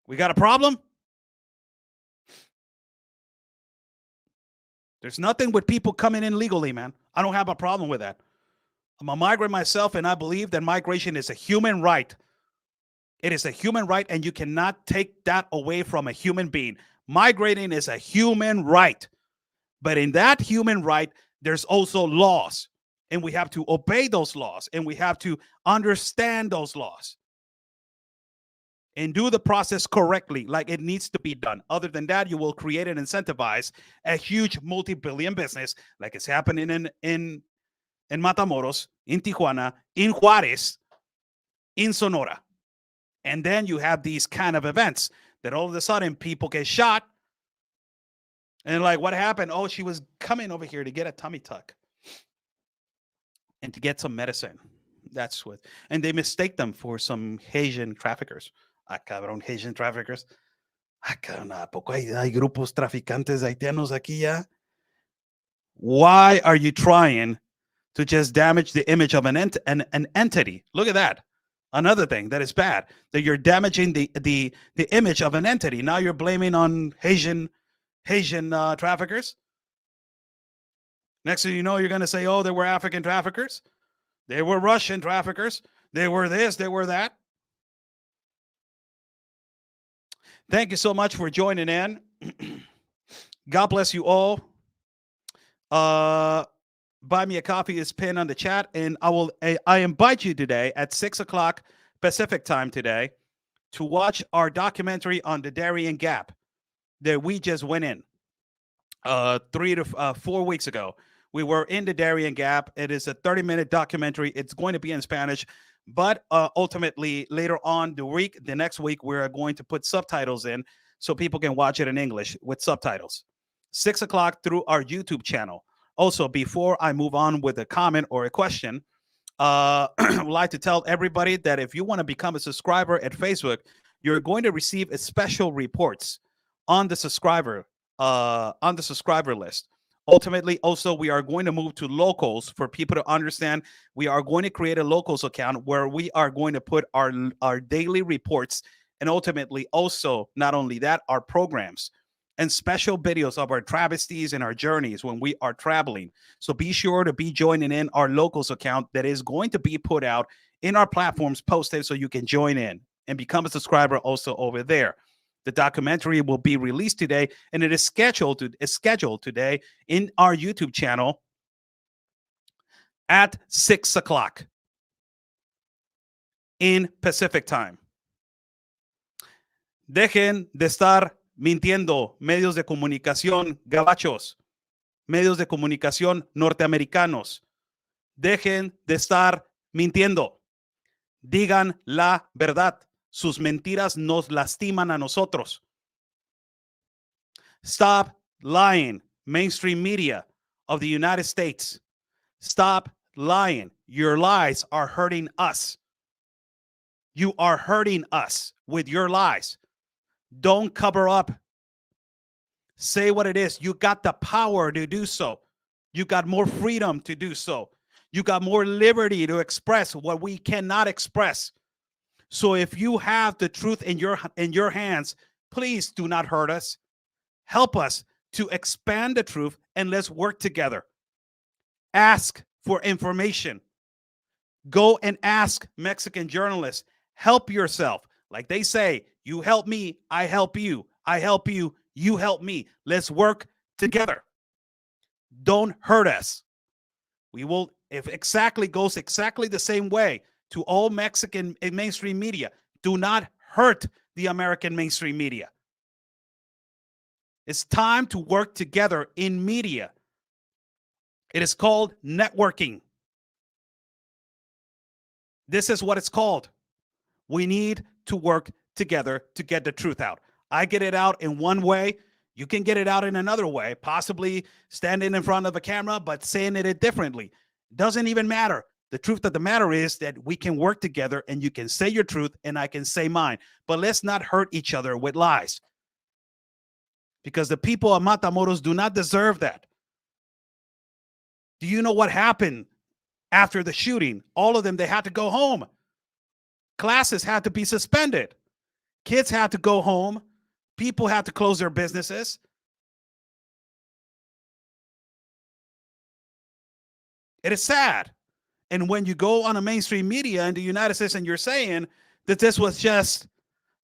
We got a problem? There's nothing with people coming in legally, man. I don't have a problem with that. I'm a migrant myself, and I believe that migration is a human right. It is a human right, and you cannot take that away from a human being. Migrating is a human right. But in that human right, there's also laws, and we have to obey those laws, and we have to understand those laws and do the process correctly like it needs to be done. Other than that, you will create and incentivize a huge multi-billion business like it's happening in Matamoros, in Tijuana, in Juarez, in Sonora. And then you have these kind of events that all of a sudden people get shot. And like, what happened? Oh, she was coming over here to get a tummy tuck and to get some medicine. That's what. And they mistake them for some Haitian traffickers. Ah, cabrón, Haitian traffickers. Ah, cabrón, ¿a poco hay grupos traficantes haitianos aquí ya? Why are you trying to just damage the image of an entity? Look at that. Another thing that is bad, that you're damaging the image of an entity. Now you're blaming on Haitian traffickers. Next thing you know, you're going to say, oh, they were African traffickers. They were Russian traffickers. They were this, they were that. Thank you so much for joining in. God bless you all. Buy me a coffee is pinned on the chat, and I invite you today at 6 o'clock Pacific time today to watch our documentary on the Darien Gap that we just went in 3 to 4 weeks ago. We were in the Darien Gap. It is a 30-minute documentary. It's going to be in Spanish, but ultimately later on the next week, we're going to put subtitles in so people can watch it in English with subtitles. 6 o'clock through our YouTube channel. Also, before I move on with a comment or a question, I would like to tell everybody that if you want to become a subscriber at Facebook, you're going to receive a special reports on the subscriber list. Ultimately, also, we are going to move to locals for people to understand. We are going to create a locals account where we are going to put our daily reports, and ultimately also, not only that, our programs and special videos of our travesties and our journeys when we are traveling. So be sure to be joining in our locals account that is going to be put out in our platforms posted, so you can join in and become a subscriber also over there. The documentary will be released today, and it is scheduled today in our YouTube channel at 6 o'clock in Pacific time. Dejen de estar mintiendo, medios de comunicación gabachos, medios de comunicación norteamericanos. Dejen de estar mintiendo. Digan la verdad. Sus mentiras nos lastiman a nosotros. Stop lying, mainstream media of the United States. Stop lying. Your lies are hurting us. You are hurting us with your lies. Don't cover up. Say what it is. You got the power to do so. You got more freedom to do so. You got more liberty to express what we cannot express. So if you have the truth in your hands, please do not hurt us. Help us to expand the truth, and let's work together. Ask for information. Go and ask Mexican journalists. Help yourself. Like they say, you help me, I help you. I help you, you help me. Let's work together. Don't hurt us. We will, if exactly goes exactly the same way to all Mexican mainstream media. Do not hurt the American mainstream media. It's time to work together in media. It is called networking. This is what it's called. We need to work together to get the truth out. I get it out in one way. You can get it out in another way, possibly standing in front of a camera, but saying it differently. Doesn't even matter. The truth of the matter is that we can work together and you can say your truth and I can say mine. But let's not hurt each other with lies. Because the people of Matamoros do not deserve that. Do you know what happened after the shooting? All of them, they had to go home. Classes had to be suspended. Kids had to go home. People had to close their businesses. It is sad. And when you go on a mainstream media in the United States and you're saying that this was just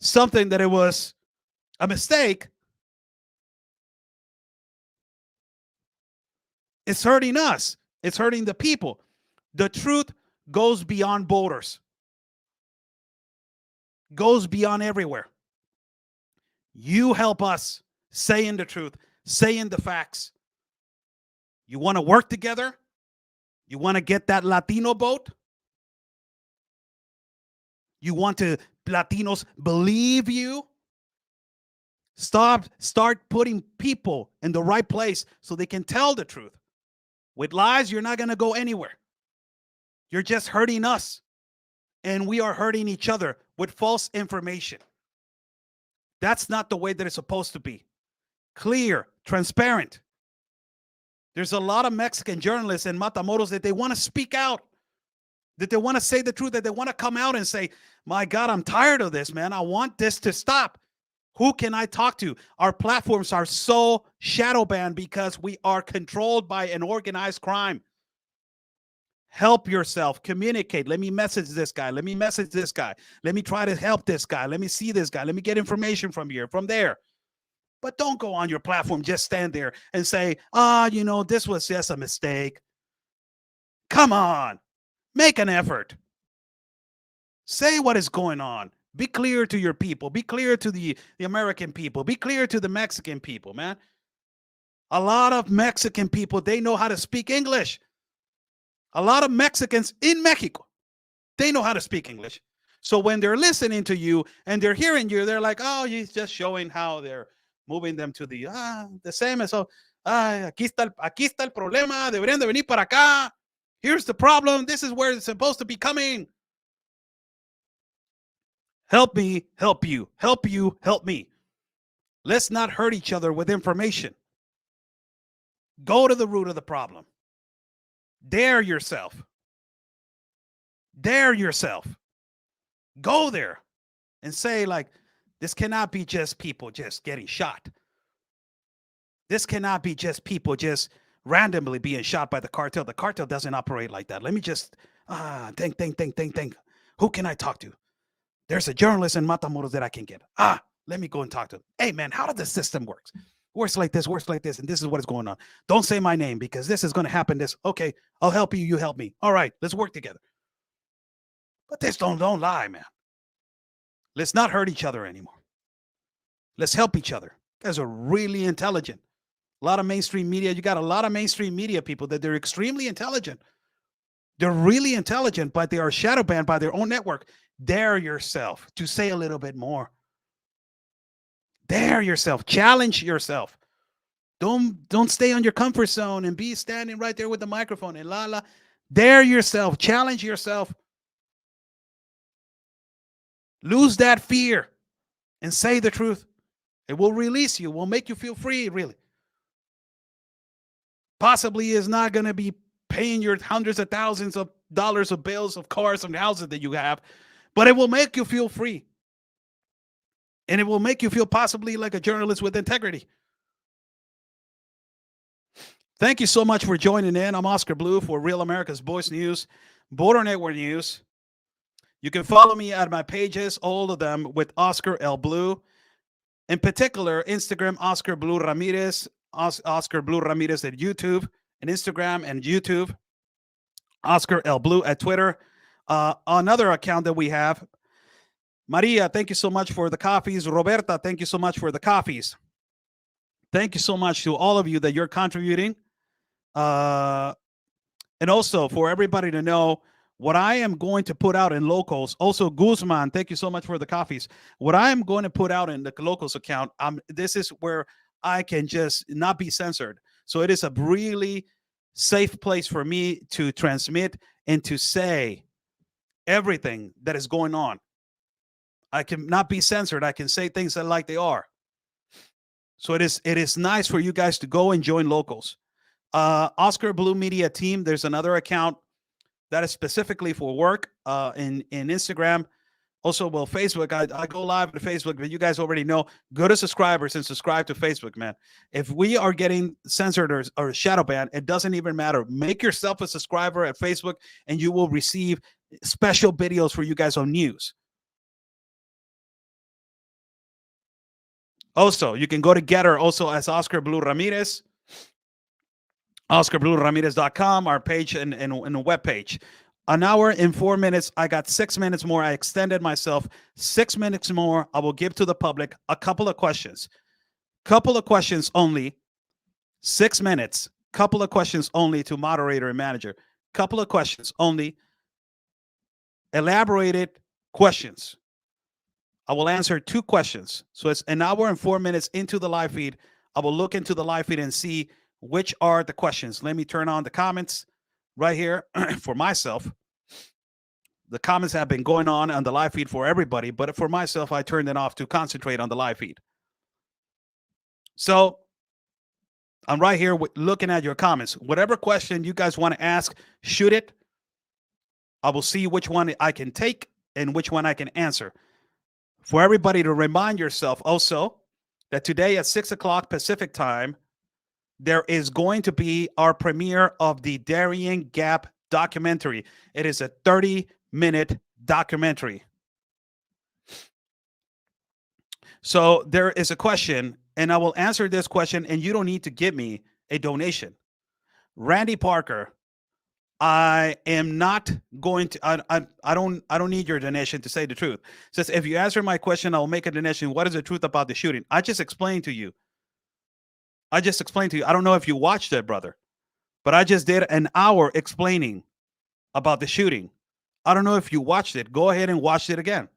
something, that it was a mistake, it's hurting us. It's hurting the people. The truth goes beyond borders, goes beyond everywhere. You help us saying the truth, saying the facts. You want to work together? You want to get that Latino vote? You want to Latinos believe you? Start putting people in the right place so they can tell the truth. With lies, you're not going to go anywhere. You're just hurting us. And we are hurting each other with false information. That's not the way that it's supposed to be. Clear, transparent. There's a lot of Mexican journalists in Matamoros that they want to speak out, that they want to say the truth, that they want to come out and say, my God, I'm tired of this, man. I want this to stop. Who can I talk to? Our platforms are so shadow banned because we are controlled by an organized crime. Help yourself. Communicate. Let me message this guy. Let me message this guy. Let me try to help this guy. Let me see this guy. Let me get information from here, from there. But don't go on your platform, just stand there and say, this was just a mistake. Come on. Make an effort. Say what is going on. Be clear to your people. Be clear to the American people. Be clear to the Mexican people, man. A lot of Mexican people, they know how to speak English. A lot of Mexicans in Mexico, they know how to speak English. So when they're listening to you and they're hearing you, they're like, oh, he's just showing how they're moving them to the same as so. Aquí está el problema. Deberían de venir para acá. Here's the problem. This is where it's supposed to be coming. Help me, help you. Help you, help me. Let's not hurt each other with information. Go to the root of the problem. Dare yourself. Dare yourself. Go there and say, like, this cannot be just people just getting shot. This cannot be just people just randomly being shot by the cartel. The cartel doesn't operate like that. Let me just think. Who can I talk to? There's a journalist in Matamoros that I can get. Let me go and talk to him. Hey, man, how does the system work? Works like this, and this is what is going on. Don't say my name because this is going to happen. Okay, I'll help you, you help me. All right, let's work together. But this don't lie, man. Let's not hurt each other anymore. Let's help each other. You guys are really intelligent. A lot of mainstream media, you got a lot of mainstream media people that they're extremely intelligent. They're really intelligent, but they are shadow banned by their own network. Dare yourself to say a little bit more. Dare yourself. Challenge yourself. Don't stay on your comfort zone and be standing right there with the microphone and la. Dare yourself. Challenge yourself. Lose that fear and say the truth. It will release you. Will make you feel free, really. Possibly is not going to be paying your hundreds of thousands of dollars of bills of cars and houses that you have, but it will make you feel free. And it will make you feel possibly like a journalist with integrity. Thank you so much for joining in. I'm Oscar Blue for Real America's Voice News, Border Network News. You can follow me at my pages, all of them with Oscar L. Blue. In particular, Instagram, Oscar Blue Ramirez, Oscar Blue Ramirez at YouTube, and Instagram and YouTube, Oscar L. Blue at Twitter. Another account that we have, Maria, thank you so much for the coffees. Roberta, thank you so much for the coffees. Thank you so much to all of you that you're contributing. And also for everybody to know what I am going to put out in locals. Also, Guzman, thank you so much for the coffees. What I am going to put out in the locals account, this is where I can just not be censored. So it is a really safe place for me to transmit and to say everything that is going on. I can not be censored. I can say things that like they are. So it is nice for you guys to go and join locals. Oscar Blue Media Team, there's another account that is specifically for work in Instagram. Also, well, Facebook, I go live to Facebook, but you guys already know, go to subscribers and subscribe to Facebook, man. If we are getting censored or shadow banned, it doesn't even matter. Make yourself a subscriber at Facebook and you will receive special videos for you guys on news. Also, you can go to Getter also as Oscar Blue Ramirez. OscarBlueRamirez.com, our page and a web page. An hour and 4 minutes. I got 6 minutes more. I extended myself 6 minutes more. I will give to the public a couple of questions. Couple of questions only. 6 minutes. Couple of questions only to moderator and manager. Couple of questions only. Elaborated questions. I will answer 2 questions. So it's an hour and 4 minutes into the live feed. I will look into the live feed and see which are the questions. Let me turn on the comments right here for myself. The comments have been going on the live feed for everybody, but for myself, I turned it off to concentrate on the live feed. So I'm right here looking at your comments. Whatever question you guys want to ask, shoot it. I will see which one I can take and which one I can answer. For everybody to remind yourself also that today at 6 o'clock Pacific time, there is going to be our premiere of the Darien Gap documentary. It is a 30-minute documentary. So there is a question, and I will answer this question, and you don't need to give me a donation. Randy Parker, I am not going to, I don't need your donation to say the truth. It says, if you answer my question, I'll make a donation. What is the truth about the shooting? I just explained to you. I don't know if you watched it, brother, but I just did an hour explaining about the shooting. I don't know if you watched it. Go ahead and watch it again.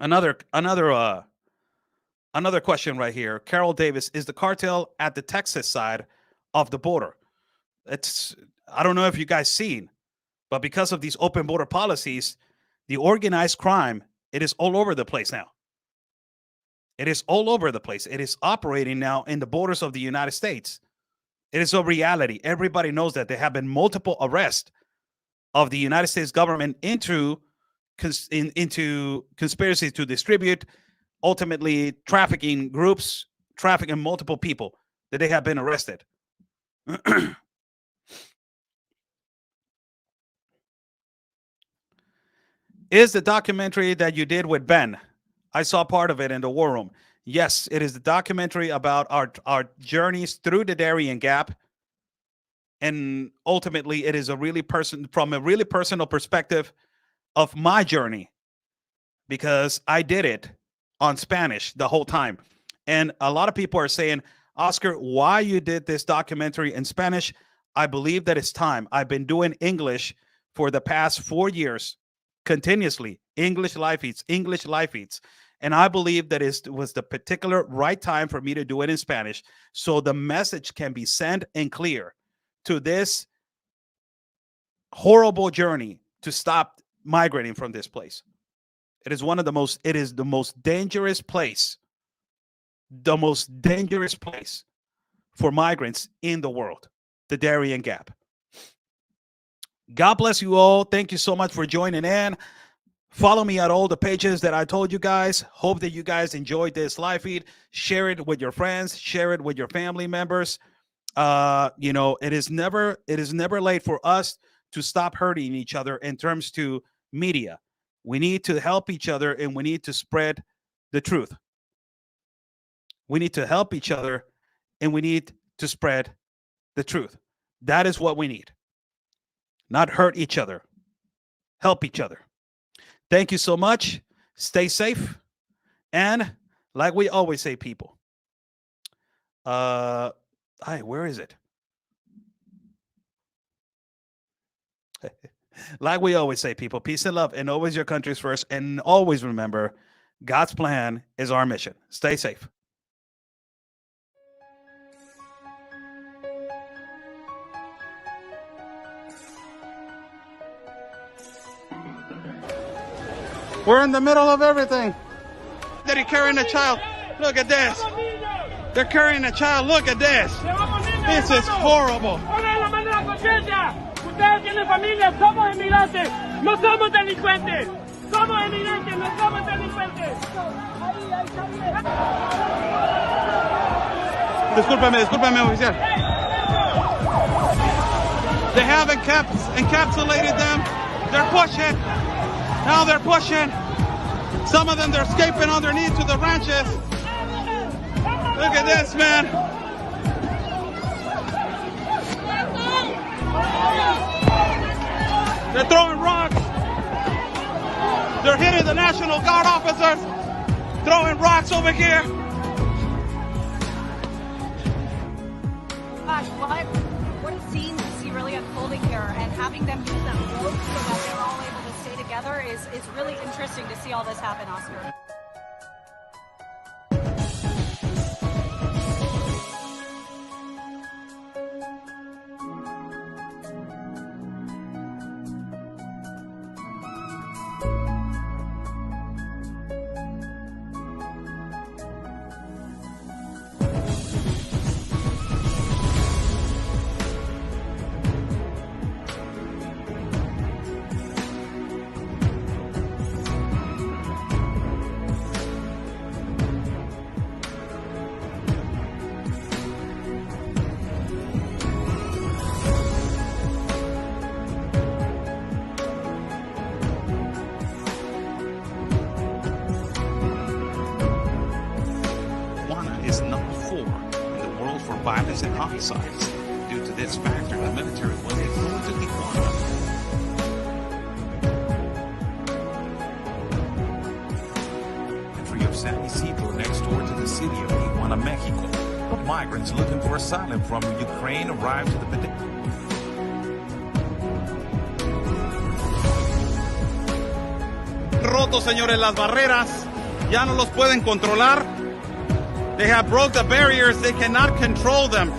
Another question right here. Carol Davis, is the cartel at the Texas side of the border? I don't know if you guys seen, but because of these open border policies, the organized crime, it is all over the place now. It is all over the place. It is operating now in the borders of the United States. It is a reality. Everybody knows that there have been multiple arrests of the United States government into conspiracy to distribute, ultimately trafficking groups, trafficking multiple people that they have been arrested. Is the documentary that you did with Ben? I saw part of it in the War Room. Yes, it is the documentary about our journeys through the Darien Gap. And ultimately, it is from a really personal perspective of my journey, because I did it on Spanish the whole time. And a lot of people are saying, Oscar, why you did this documentary in Spanish? I believe that it's time. I've been doing English for the past 4 years, continuously. English live feeds. And I believe that it was the particular right time for me to do it in Spanish, so the message can be sent and clear to this horrible journey to stop migrating from this place. It is the most dangerous place for migrants in the world, the Darien Gap. God bless you all. Thank you so much for joining in. Follow me at all the pages that I told you guys. Hope that you guys enjoyed this live feed. Share it with your friends. Share it with your family members. You know, it is never late for us to stop hurting each other in terms to media. We need to help each other, and we need to spread the truth. We need to help each other, and we need to spread the truth. That is what we need. Not hurt each other. Help each other. Thank you so much. Stay safe. And like we always say, people. Where is it? Like we always say, people, peace and love, and always your country's first. And always remember, God's plan is our mission. Stay safe. We're in the middle of everything. They're carrying a child. Look at this. They're carrying a child. Look at this. This is horrible. Ustedes tienen familia, somos inmigrantes, no somos delincuentes. Somos inmigrantes, no somos delincuentes. Discúlpame, oficial. They have encapsulated them. They're pushing. Now they're pushing. Some of them, they're escaping underneath to the ranches. Look at this, man. They're throwing rocks. They're hitting the National Guard officers. Throwing rocks over here. Gosh, what a scene to see really unfolding here, and having them use that rope so that they're all able to stay together is really interesting to see all this happen, Oscar. Is number 4 in the world for violence and homicides. Due to this factor, the military will be moved to Tijuana. Entry of San Isidro next door to the city of Tijuana, Mexico. Migrants looking for asylum from Ukraine arrived to the Roto, señores, las barreras. Ya no los pueden controlar. They have broke the barriers. They cannot control them.